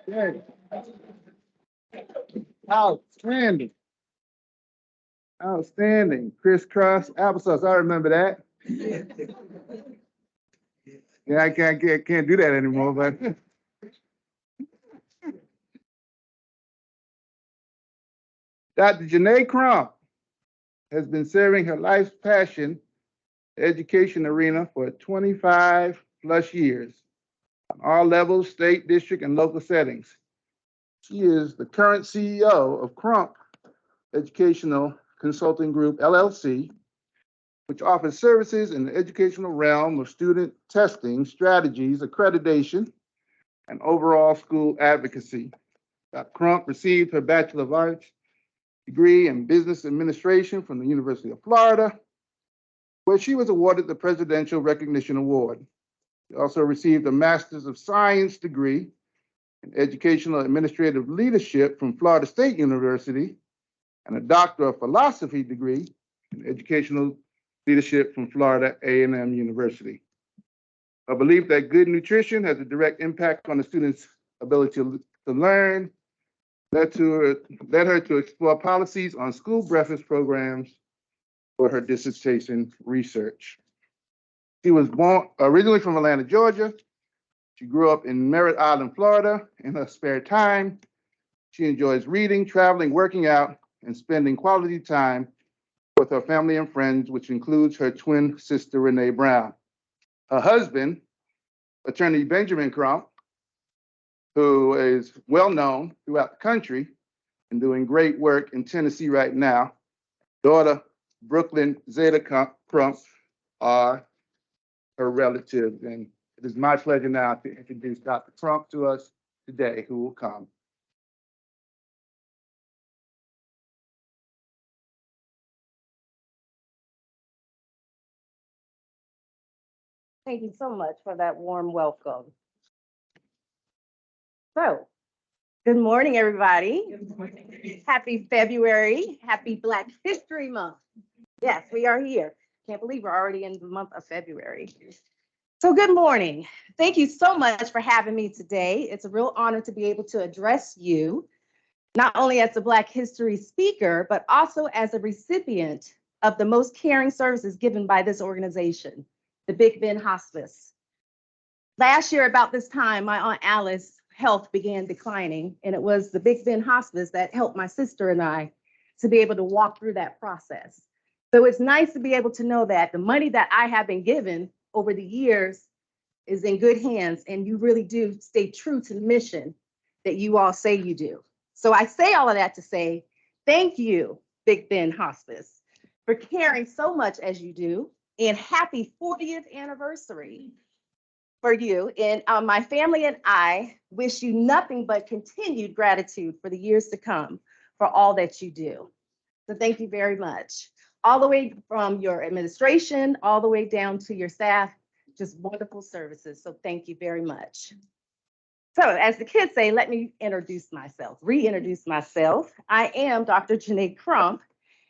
Good. Outstanding. Outstanding. Crisscross applesauce. I remember that. Yeah, I can't do that anymore, but. Dr. Janae Crump has been serving her life's passion, the education arena, for 25 plus years on all levels, state, district, and local settings. She is the current CEO of Crump Educational Consulting Group, LLC, which offers services in the educational realm of student testing, strategies, accreditation, and overall school advocacy. Dr. Crump received her Bachelor of Arts degree in Business Administration from the University of Florida, where she was awarded the Presidential Recognition Award. She also received a Master's of Science degree in Educational Administrative Leadership from Florida State University and a Doctor of Philosophy degree in Educational Leadership from Florida A&M University. A belief that good nutrition has a direct impact on the student's ability to learn led her to explore policies on school breakfast programs for her dissertation research. She was born originally from Atlanta, Georgia. She grew up in Merritt Island, Florida. In her spare time, she enjoys reading, traveling, working out, and spending quality time with her family and friends, which includes her twin sister, Renee Brown. Her husband, attorney Benjamin Crump, who is well known throughout the country and doing great work in Tennessee right now. Daughter, Brooklyn Zeta Crump, are her relatives. And it is my pleasure now to introduce Dr. Crump to us today, who will come. Thank you so much for that warm welcome. So, good morning, everybody. Good morning. Happy February. Happy Black History Month. Yes, we are here. Can't believe we're already in the month of February. So good morning. Thank you so much for having me today. It's a real honor to be able to address you, not only as a Black History speaker, but also as a recipient of the most caring services given by this organization, the Big Ben Hospice. Last year, about this time, my Aunt Alice's health began declining, and it was the Big Ben Hospice that helped my sister and I to be able to walk through that process. So it's nice to be able to know that the money that I have been given over the years is in good hands, and you really do stay true to the mission that you all say you do. So I say all of that to say, thank you, Big Ben Hospice, for caring so much as you do, and happy 40th anniversary for you. And my family and I wish you nothing but continued gratitude for the years to come for all that you do. So thank you very much. All the way from your administration, all the way down to your staff, just wonderful services. So thank you very much. So as the kids say, let me reintroduce myself. I am Dr. Janae Crump,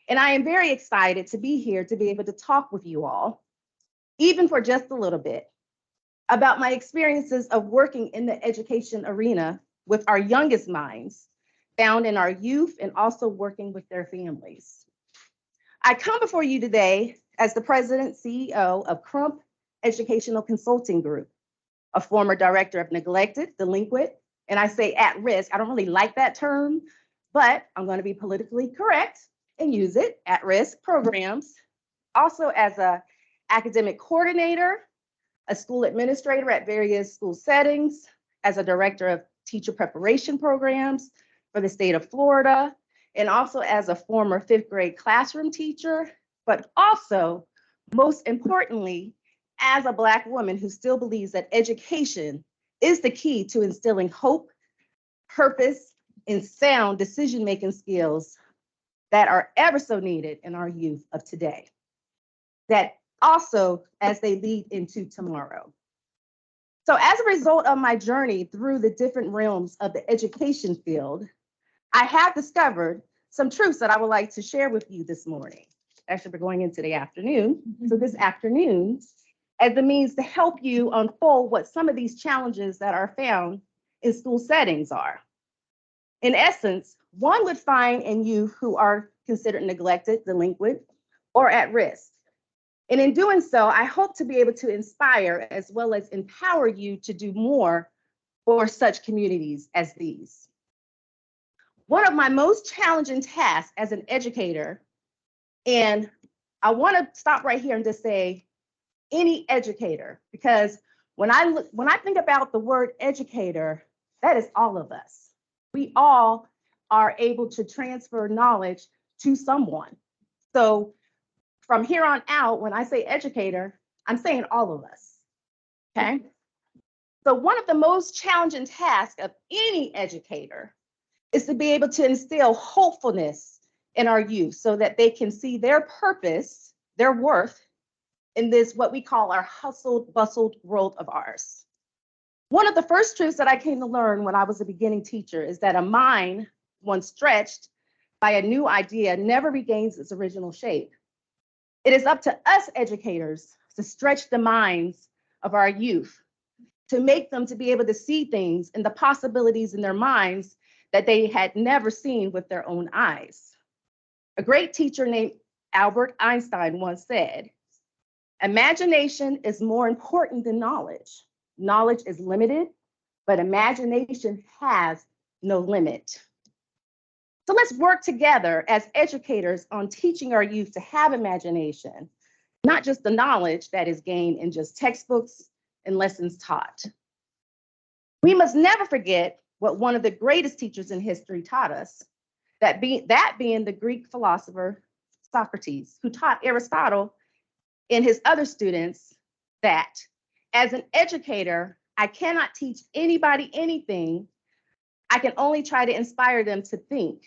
and I am very excited to be here to be able to talk with you all, even for just a little bit, about my experiences of working in the education arena with our youngest minds, found in our youth, and also working with their families. I come before you today as the president CEO of Crump Educational Consulting Group, a former director of neglected, delinquent, and I say at risk. I don't really like that term, but I'm going to be politically correct and use it, at risk programs. Also as an academic coordinator, a school administrator at various school settings, as a director of teacher preparation programs for the state of Florida, and also as a former 5th grade classroom teacher, but also, most importantly, as a Black woman who still believes that education is the key to instilling hope, purpose, and sound decision-making skills that are ever so needed in our youth of today, that also as they lead into tomorrow. So as a result of my journey through the different realms of the education field, I have discovered some truths that I would like to share with you this morning. Actually, we're going into the afternoon. So this afternoon, as a means to help you unfold what some of these challenges that are found in school settings are. In essence, one would find in youth who are considered neglected, delinquent, or at risk. And in doing so, I hope to be able to inspire as well as empower you to do more for such communities as these. One of my most challenging tasks as an educator, and I want to stop right here and just say any educator, because when I think about the word educator, that is all of us. We all are able to transfer knowledge to someone. So from here on out, when I say educator, I'm saying all of us, okay? So one of the most challenging tasks of any educator is to be able to instill hopefulness in our youth so that they can see their purpose, their worth in this, what we call our hustled, bustled world of ours. One of the first truths that I came to learn when I was a beginning teacher is that a mind, once stretched by a new idea, never regains its original shape. It is up to us educators to stretch the minds of our youth, to make them to be able to see things and the possibilities in their minds that they had never seen with their own eyes. A great teacher named Albert Einstein once said, "Imagination is more important than knowledge. Knowledge is limited, but imagination has no limit." So let's work together as educators on teaching our youth to have imagination, not just the knowledge that is gained in just textbooks and lessons taught. We must never forget what one of the greatest teachers in history taught us, that being the Greek philosopher Socrates, who taught Aristotle and his other students that as an educator, I cannot teach anybody anything. I can only try to inspire them to think.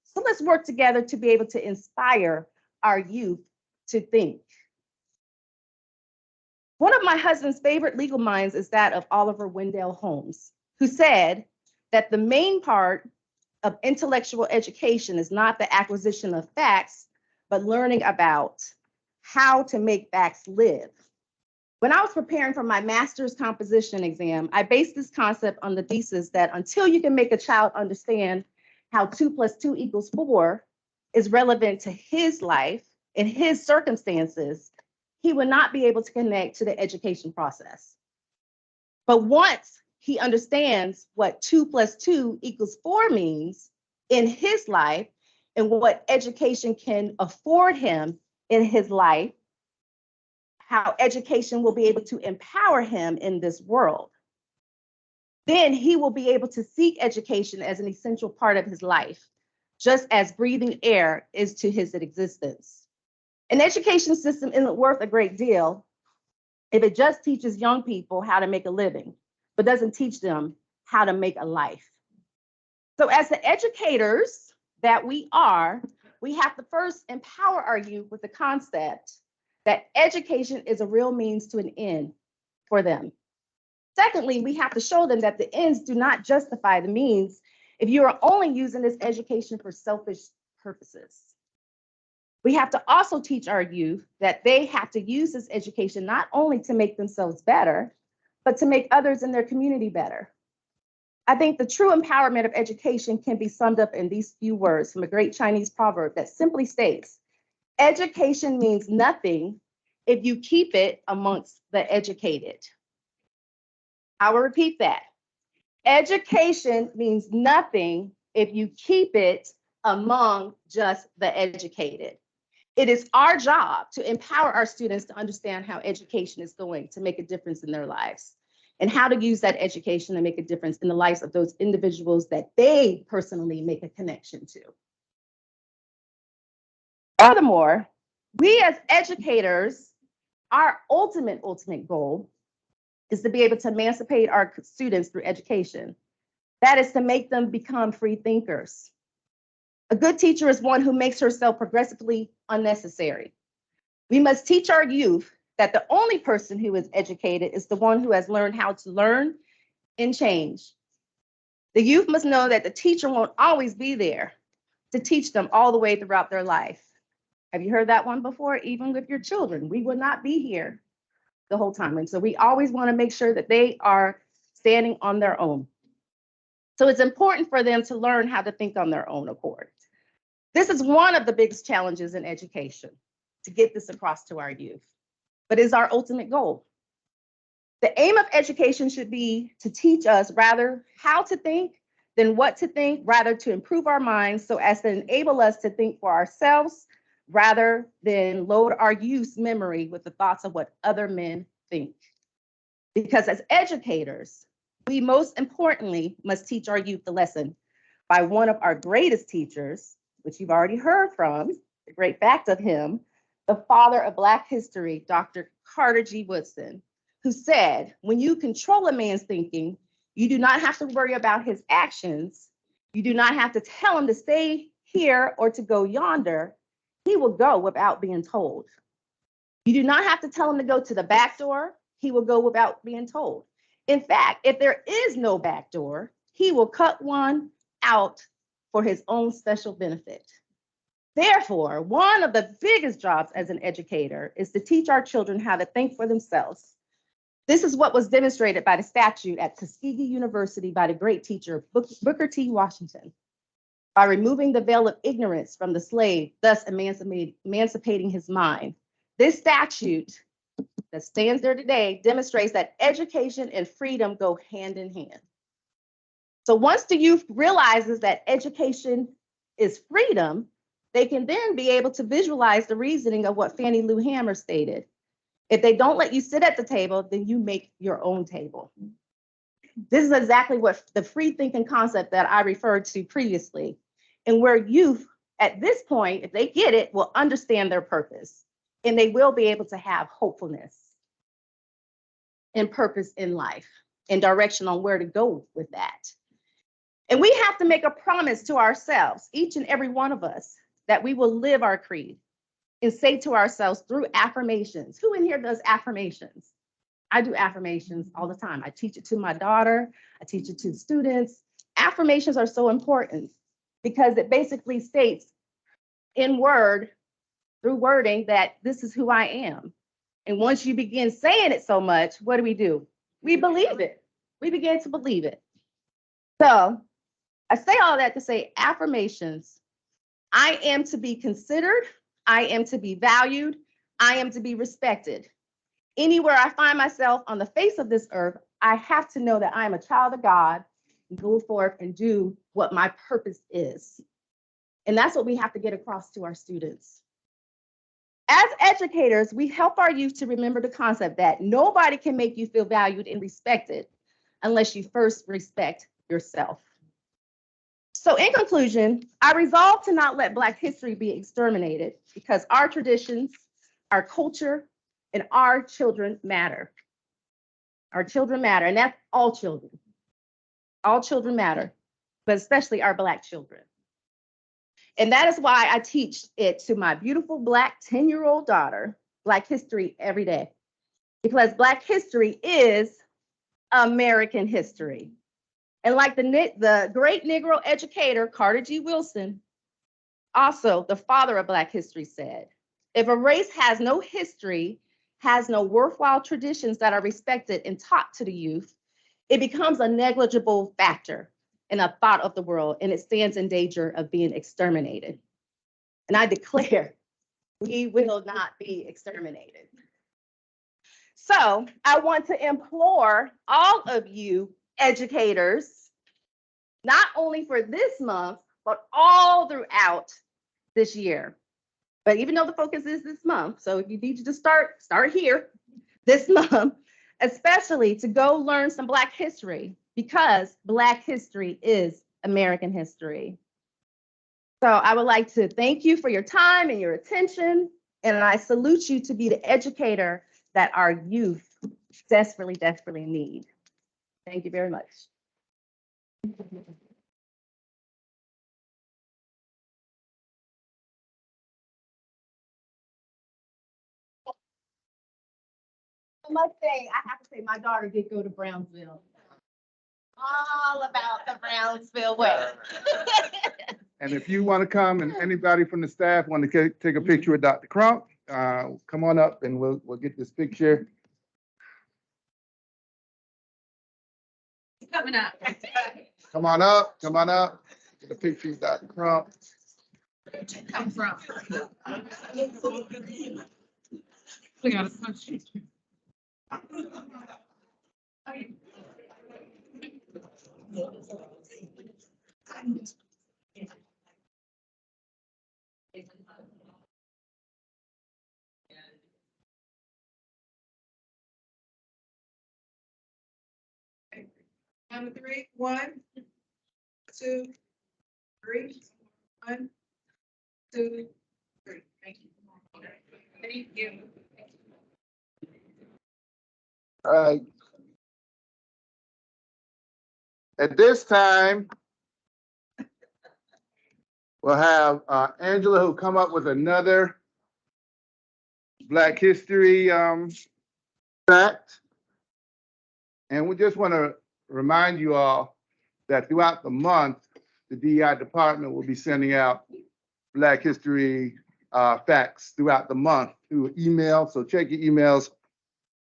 So let's work together to be able to inspire our youth to think. One of my husband's favorite legal minds is that of Oliver Wendell Holmes, who said that the main part of intellectual education is not the acquisition of facts, but learning about how to make facts live. When I was preparing for my master's composition exam, I based this concept on the thesis that until you can make a child understand how 2 + 2 = 4 is relevant to his life and his circumstances, he would not be able to connect to the education process. But once he understands what 2 + 2 = 4 means in his life and what education can afford him in his life, how education will be able to empower him in this world, then he will be able to seek education as an essential part of his life, just as breathing air is to his existence. An education system isn't worth a great deal if it just teaches young people how to make a living, but doesn't teach them how to make a life. So as the educators that we are, we have to first empower our youth with the concept that education is a real means to an end for them. Secondly, we have to show them that the ends do not justify the means if you are only using this education for selfish purposes. We have to also teach our youth that they have to use this education not only to make themselves better, but to make others in their community better. I think the true empowerment of education can be summed up in these few words from a great Chinese proverb that simply states, education means nothing if you keep it amongst the educated. I will repeat that. Education means nothing if you keep it among just the educated. It is our job to empower our students to understand how education is going to make a difference in their lives and how to use that education to make a difference in the lives of those individuals that they personally make a connection to. Furthermore, we as educators, our ultimate goal is to be able to emancipate our students through education. That is to make them become free thinkers. A good teacher is one who makes herself progressively unnecessary. We must teach our youth that the only person who is educated is the one who has learned how to learn and change. The youth must know that the teacher won't always be there to teach them all the way throughout their life. Have you heard that one before? Even with your children, we will not be here the whole time. And so we always want to make sure that they are standing on their own. So it's important for them to learn how to think on their own accord. This is one of the biggest challenges in education, to get this across to our youth, but is our ultimate goal. The aim of education should be to teach us rather how to think than what to think, rather to improve our minds so as to enable us to think for ourselves rather than load our youth's memory with the thoughts of what other men think. Because as educators, we most importantly must teach our youth the lesson by one of our greatest teachers, which you've already heard from, the great fact of him, the father of Black history, Dr. Carter G. Woodson, who said, when you control a man's thinking, you do not have to worry about his actions. You do not have to tell him to stay here or to go yonder. He will go without being told. You do not have to tell him to go to the back door. He will go without being told. In fact, if there is no back door, he will cut one out for his own special benefit. Therefore, one of the biggest jobs as an educator is to teach our children how to think for themselves. This is what was demonstrated by the statute at Tuskegee University by the great teacher Booker T. Washington. By removing the veil of ignorance from the slave, thus emancipating his mind. This statute that stands there today demonstrates that education and freedom go hand in hand. So once the youth realizes that education is freedom, they can then be able to visualize the reasoning of what Fannie Lou Hamer stated. If they don't let you sit at the table, then you make your own table. This is exactly what the free thinking concept that I referred to previously, and where youth at this point, if they get it, will understand their purpose, and they will be able to have hopefulness and purpose in life and direction on where to go with that. And we have to make a promise to ourselves, each and every one of us, that we will live our creed and say to ourselves through affirmations. Who in here does affirmations? I do affirmations all the time. I teach it to my daughter. I teach it to students. Affirmations are so important because it basically states in word, through wording, that this is who I am. And once you begin saying it so much, what do? We believe it. We begin to believe it. So I say all that to say affirmations. I am to be considered. I am to be valued. I am to be respected. Anywhere I find myself on the face of this earth, I have to know that I am a child of God and go forth and do what my purpose is. And that's what we have to get across to our students. As educators, we help our youth to remember the concept that nobody can make you feel valued and respected unless you first respect yourself. So in conclusion, I resolve to not let Black history be exterminated because our traditions, our culture, and our children matter. Our children matter, and that's all children. All children matter, but especially our Black children. And that is why I teach it to my beautiful Black 10-year-old daughter, Black history every day, because Black history is American history. And like the great Negro educator, Carter G. Wilson, also the father of Black history, said, if a race has no history, has no worthwhile traditions that are respected and taught to the youth, it becomes a negligible factor in a thought of the world, and it stands in danger of being exterminated. And I declare, we will not be exterminated. So I want to implore all of you educators, not only for this month, but all throughout this year. But even though the focus is this month, so if you need to start here this month, especially to go learn some Black history, because Black history is American history. So I would like to thank you for your time and your attention, and I salute you to be the educator that our youth desperately, desperately need. Thank you very much. I must say, I have to say, my daughter did go to Brownsville. All about the Brownsville way. And if you want to come and anybody from the staff want to take a picture with Dr. Crump, come on up and we'll get this picture. Coming up. Come on up, come on up. Get a picture with Dr. Crump. Come from. We got a punch. On the three, 1, 2, 3, 1, 2, 3. Thank you. Thank you. All right. At this time, we'll have Angela who come up with another Black history fact. And we just want to remind you all that throughout the month, the DEI department will be sending out Black history facts throughout the month through email. So check your emails.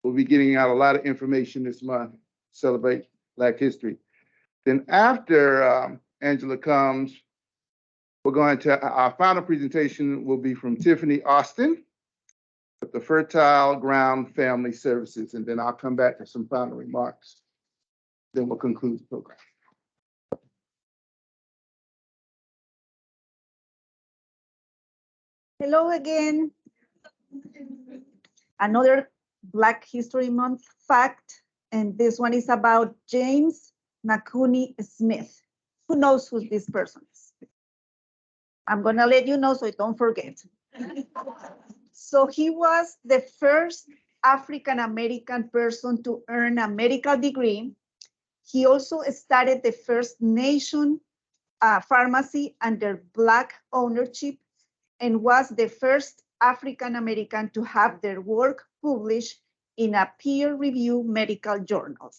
We'll be getting out a lot of information this month to celebrate Black history. Then after Angela comes, we're going to, our final presentation will be from Tiffany Austin with the Fertile Ground Family Services. And then I'll come back to some final remarks. Then we'll conclude the program. Hello again. Another Black History Month fact, and this one is about James McCooney Smith. Who knows who this person is? I'm gonna let you know so you don't forget. So he was the first African American person to earn a medical degree. He also started the first nation pharmacy under Black ownership and was the first African American to have their work published in a peer-reviewed medical journal.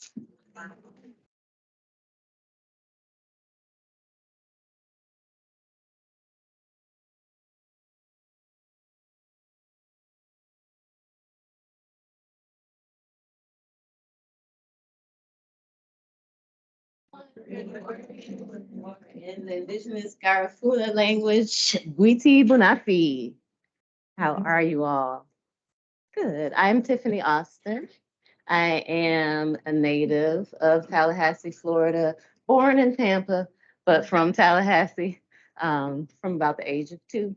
In the indigenous Garifuna language, Gwiti Bunafi. How are you all? Good. I'm Tiffany Austin. I am a native of Tallahassee, Florida, born in Tampa, but from Tallahassee from about the age of 2.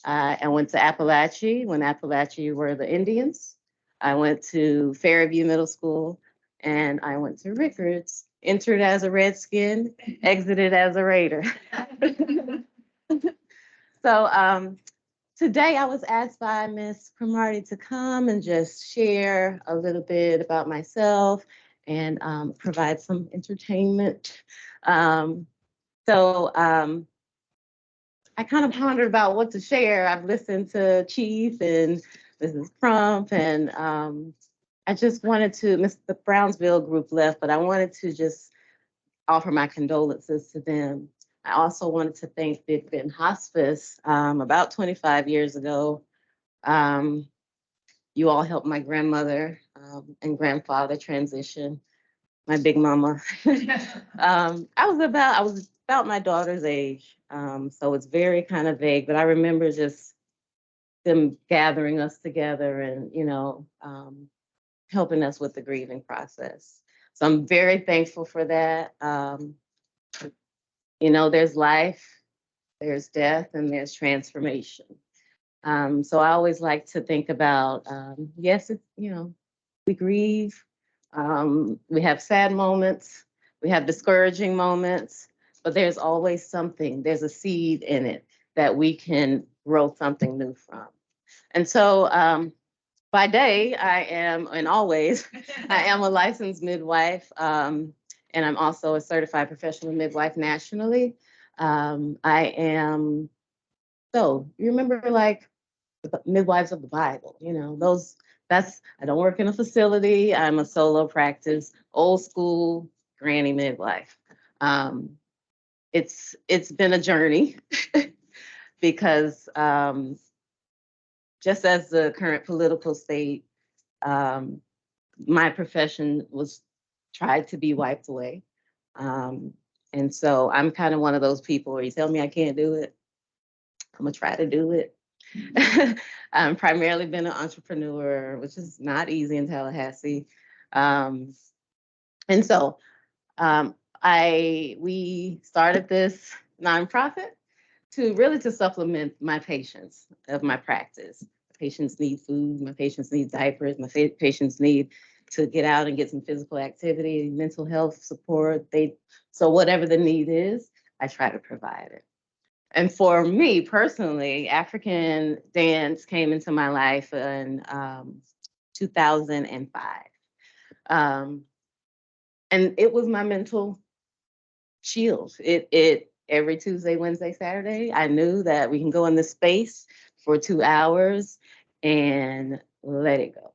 I went to Appalachia when Appalachia were the Indians. I went to Fairview Middle School and I went to Rickards, entered as a Redskin, exited as a Raider. So today I was asked by Miss Cromartie to come and just share a little bit about myself and provide some entertainment. So I kind of pondered about what to share. I've listened to Chief and Mrs. Crump, and I just wanted to, the Brownsville group left, but I wanted to just offer my condolences to them. I also wanted to thank Big Ben Hospice. About 25 years ago, you all helped my grandmother and grandfather transition, my big mama. I was about my daughter's age, so it's very kind of vague, but I remember just them gathering us together and, helping us with the grieving process. So I'm very thankful for that. There's life, there's death, and there's transformation. So I always like to think about, yes, we grieve, we have sad moments, we have discouraging moments, but there's always something, there's a seed in it that we can grow something new from. And so by day, I am, and always, I am a licensed midwife, and I'm also a certified professional midwife nationally. I am, so you remember like the midwives of the Bible, I don't work in a facility. I'm a solo practice, old school granny midwife. It's been a journey because just as the current political state, my profession was tried to be wiped away. And so I'm kind of one of those people where you tell me I can't do it, I'm gonna try to do it. I've primarily been an entrepreneur, which is not easy in Tallahassee. And so we started this nonprofit to supplement my patients of my practice. Patients need food, my patients need diapers, my patients need to get out and get some physical activity, mental health support. So whatever the need is, I try to provide it. And for me personally, African dance came into my life in 2005. And it was my mental shield. It every Tuesday, Wednesday, Saturday, I knew that we can go in this space for 2 hours and let it go.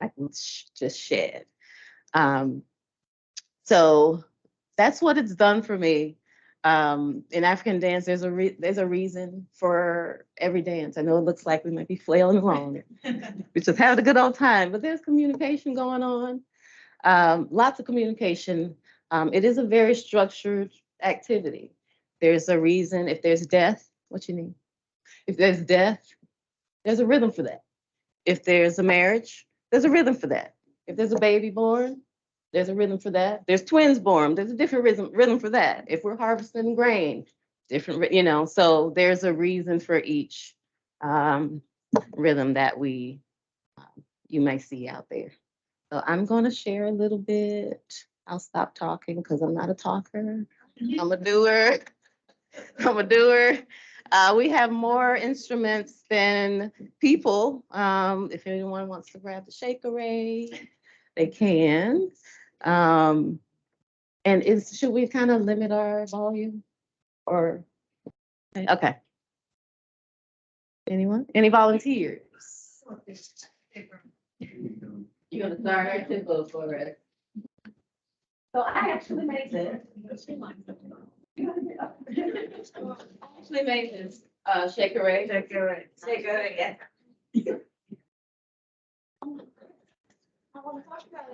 I can just shed. So that's what it's done for me. In African dance, there's a reason for every dance. I know it looks like we might be flailing along. We just having a good old time, but there's communication going on. Lots of communication. It is a very structured activity. There's a reason. If there's death, what you need? If there's death, there's a rhythm for that. If there's a marriage, there's a rhythm for that. If there's a baby born, there's a rhythm for that. There's twins born. There's a different rhythm for that. If we're harvesting grain, different, so there's a reason for each um, rhythm that you may see out there. So I'm going to share a little bit. I'll stop talking because I'm not a talker. I'm a doer. I'm a doer. We have more instruments than people. If anyone wants to grab the shake array, they can. And should we kind of limit our volume or, okay. Anyone? Any volunteers? You're gonna start to go for it. So I actually made this. I actually made this, shakerade. Shakerade, yeah. I wanna talk about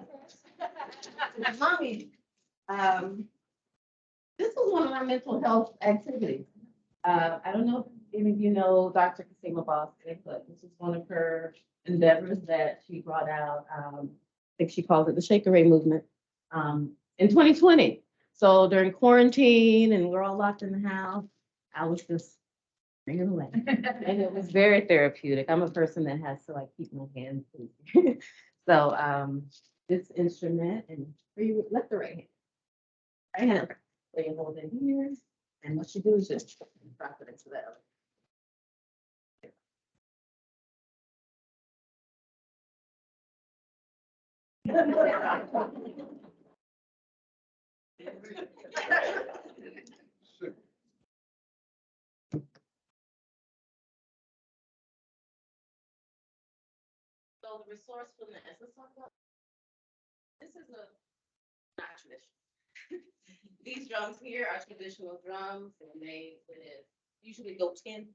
it. Mommy, this was one of my mental health activities. I don't know if any of you know Dr. Kasima Boston, but this is one of her endeavors that she brought out. I think she calls it the Shakerade movement, in 2020. So during quarantine and we're all locked in the house, I was just bringing away. And it was very therapeutic. I'm a person that has to like keep my hands busy. So this instrument, and where you left or right hand? Right hand. So you hold it here, and what you do is just drop it into the other. So the resourcefulness, let's talk about, this is not traditional. These drums here are traditional drums and they with usually goat skin,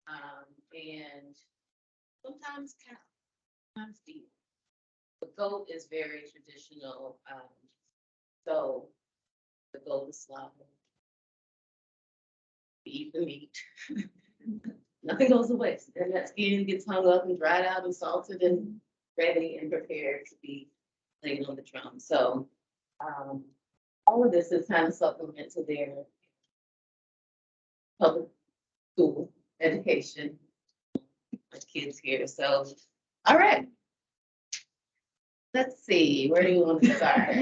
and sometimes cow, sometimes beef. The goat is very traditional, so the goat is slaughtered. We eat the meat. Nothing goes to waste. And that skin gets hung up and dried out and salted and ready and prepared to be played on the drum. So all of this is kind of supplement to their public school education, with kids here. So, all right. Let's see, where do you want to start?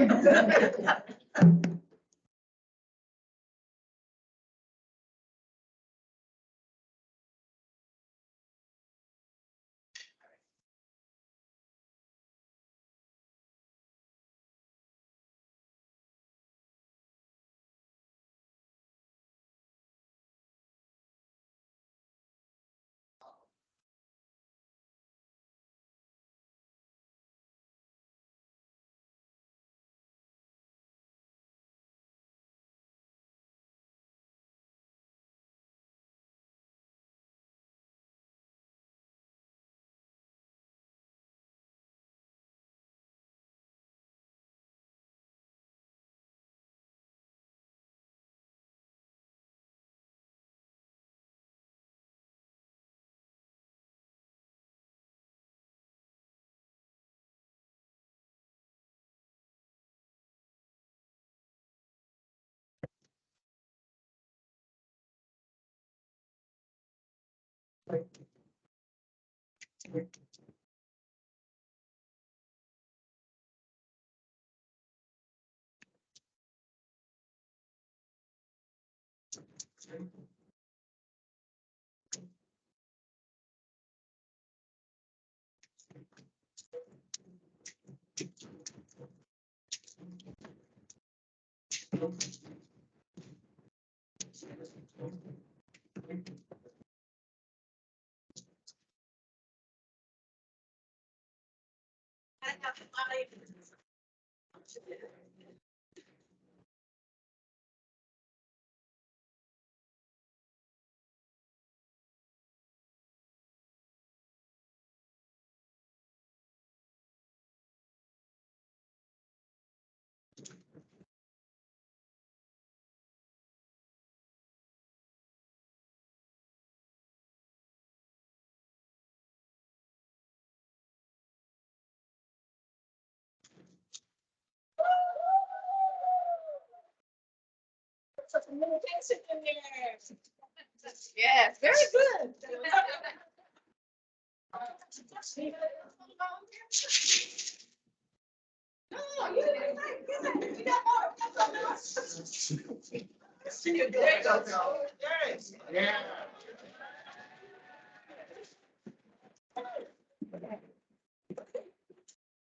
Yes, very good.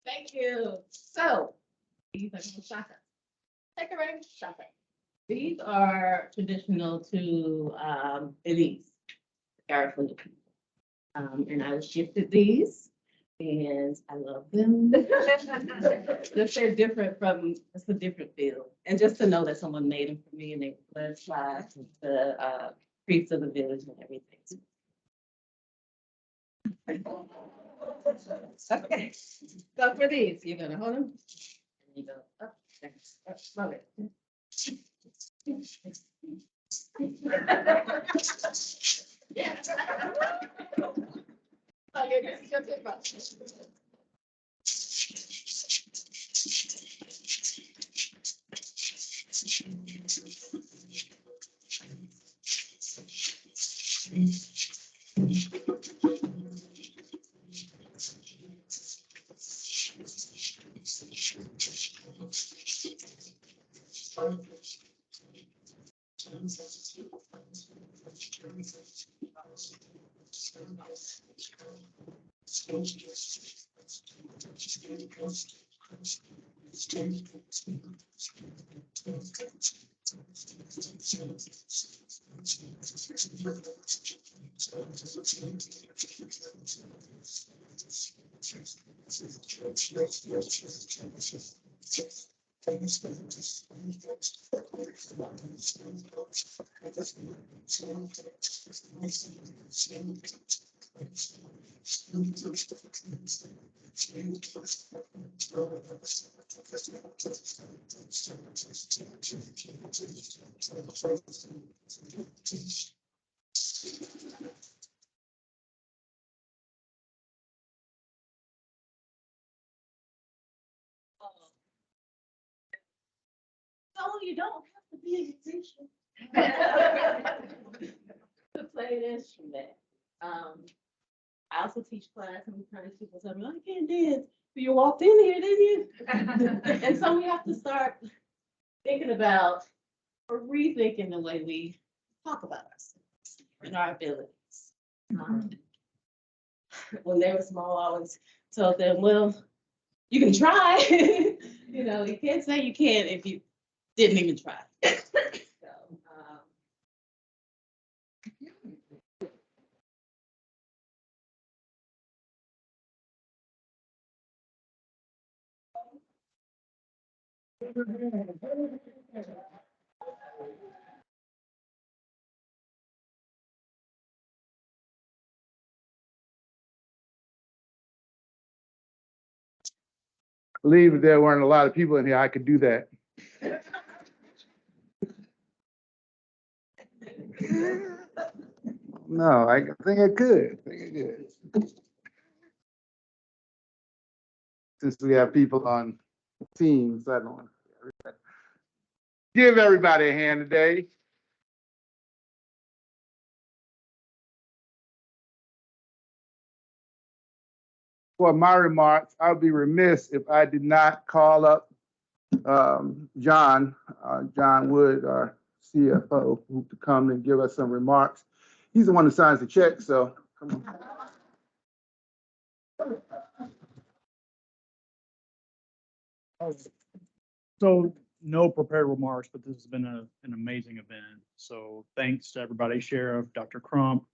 Thank you. So, these are shaka. Decorating shaka. These are traditional to Belize, Arab people. And I was gifted these, and I love them. Just they're different from, it's a different feel. And just to know that someone made them for me and they were blessed by the priests of the village and everything. Okay, so for these, you're gonna hold them. And you go up, thanks, up, love it. Yeah. Okay, this is your tip. No, you don't have to be a musician to play an instrument. I also teach class and I'm trying to people tell me, I can't dance. But you walked in here, didn't you? And so we have to start thinking about or rethinking the way we talk about ourselves and our abilities. When they were small, I always told them, well, you can try. You know, you can't say you can't if you didn't even try. So, I believe if there weren't a lot of people in here, I could do that. No, I think I could. I think I could. Since we have people on teams, I don't want to give everybody a hand today. For my remarks, I would be remiss if I did not call up John Wood, our CFO, who to come and give us some remarks. He's the one who signs the check, so come on. So no prepared remarks, but this has been an amazing event. So thanks to everybody, Sheriff, Dr. Crump,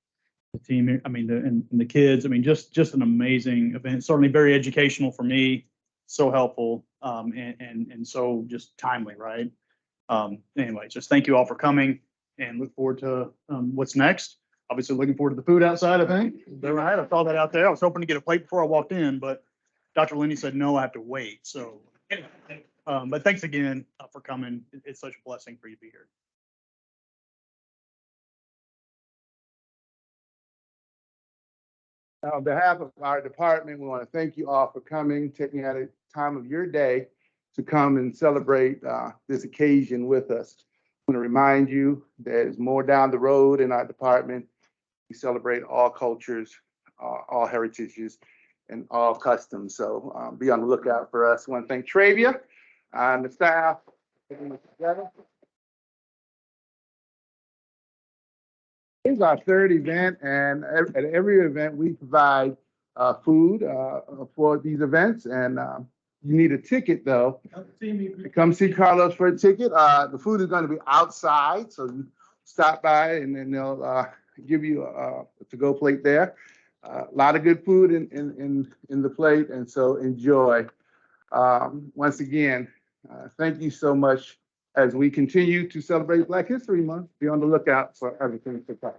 the team, I mean, and the kids. I mean, just an amazing event. Certainly very educational for me, so helpful, and so just timely, right? Anyway, just thank you all for coming and look forward to what's next. Obviously looking forward to the food outside, I think. There, right? I saw that out there. I was hoping to get a plate before I walked in, but Dr. Lenny said, no, I have to wait. So anyway, but thanks again for coming. It's such a blessing for you to be here. On behalf of our department, we want to thank you all for coming, taking out a time of your day to come and celebrate this occasion with us. I want to remind you there's more down the road in our department. We celebrate all cultures, all heritages and all customs. So be on the lookout for us. I want to thank Travia and the staff. This is our third event, and at every event, we provide food for these events. And you need a ticket, though. Come see Carlos for a ticket. The food is going to be outside, so you stop by, and then they'll give you a to-go plate there. A lot of good food in the plate, and so enjoy. Once again, thank you so much. As we continue to celebrate Black History Month, be on the lookout for everything to come.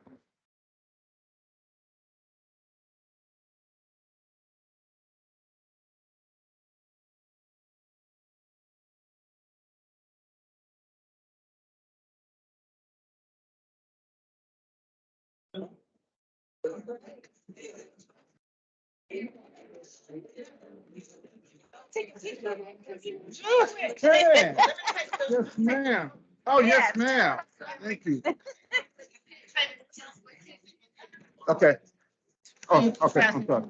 Yes, ma'am. Oh, yes, ma'am. Thank you. Okay. Oh, okay, I'm sorry.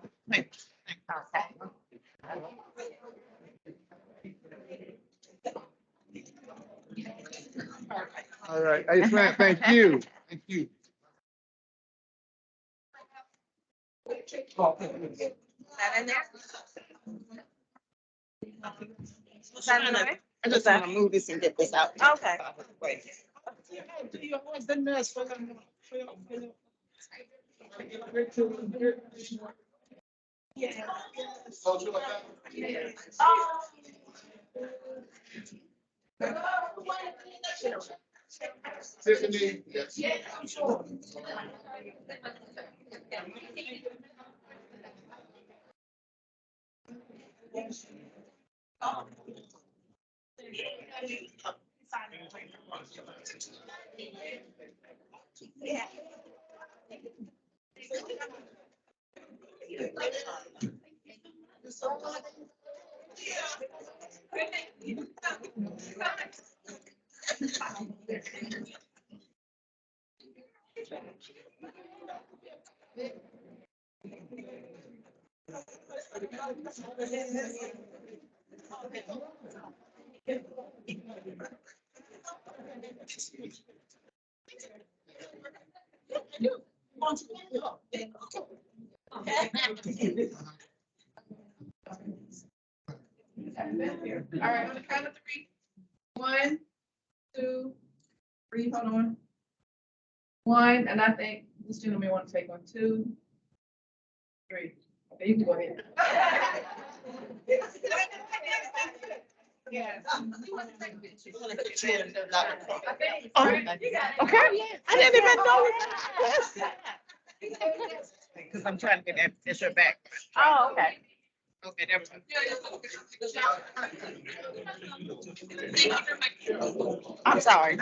All right, yes, ma'am, thank you, thank you. I just want to move this and get this out. Okay. Tiffany, yes. All right, on the count of three. 1, 2, 3, hold on. 1, and I think this gentleman want to take 1, 2, 3. Okay, you can go ahead. Yes. Okay. I didn't even know. Because I'm trying to get that picture back. Oh, okay. Okay, there we go. I'm sorry.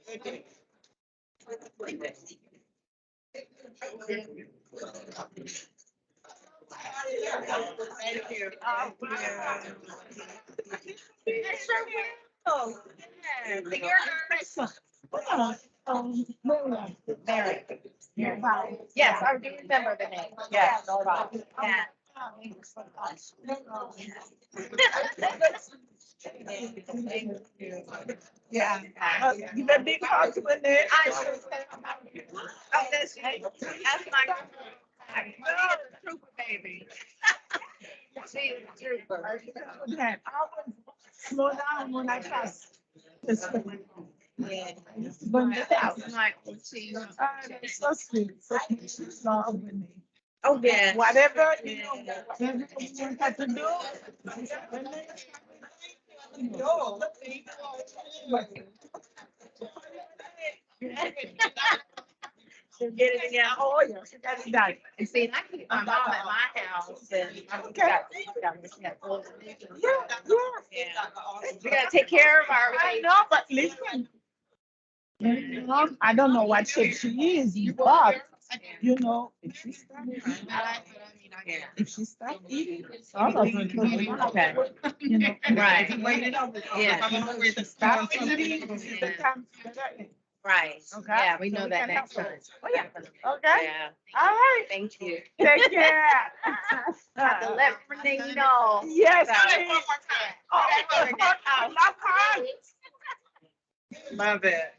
Thank you. Mary. Yes, I do remember the name. Yes. Yeah. You better be confident there. That's my trooper baby. She is a trooper. I always slow down when I pass. Yeah. It's so sweet. She's love with me. Oh, yeah. Whatever, whatever you have to do. She'll get it again. Oh, yeah. She got it done. And see, I keep my mom at my house and we gotta take care of our. I know, but listen. I don't know what shape she is, but if she start eating, okay. Right. Yeah. Stop eating. Right. Okay. Yeah, we So know we that can next help time. with it. Oh, yeah. Okay. Yeah. All right. Thank you. Take care. Have to let Renee know. Yes. So- please. Oh, not fun. My bad.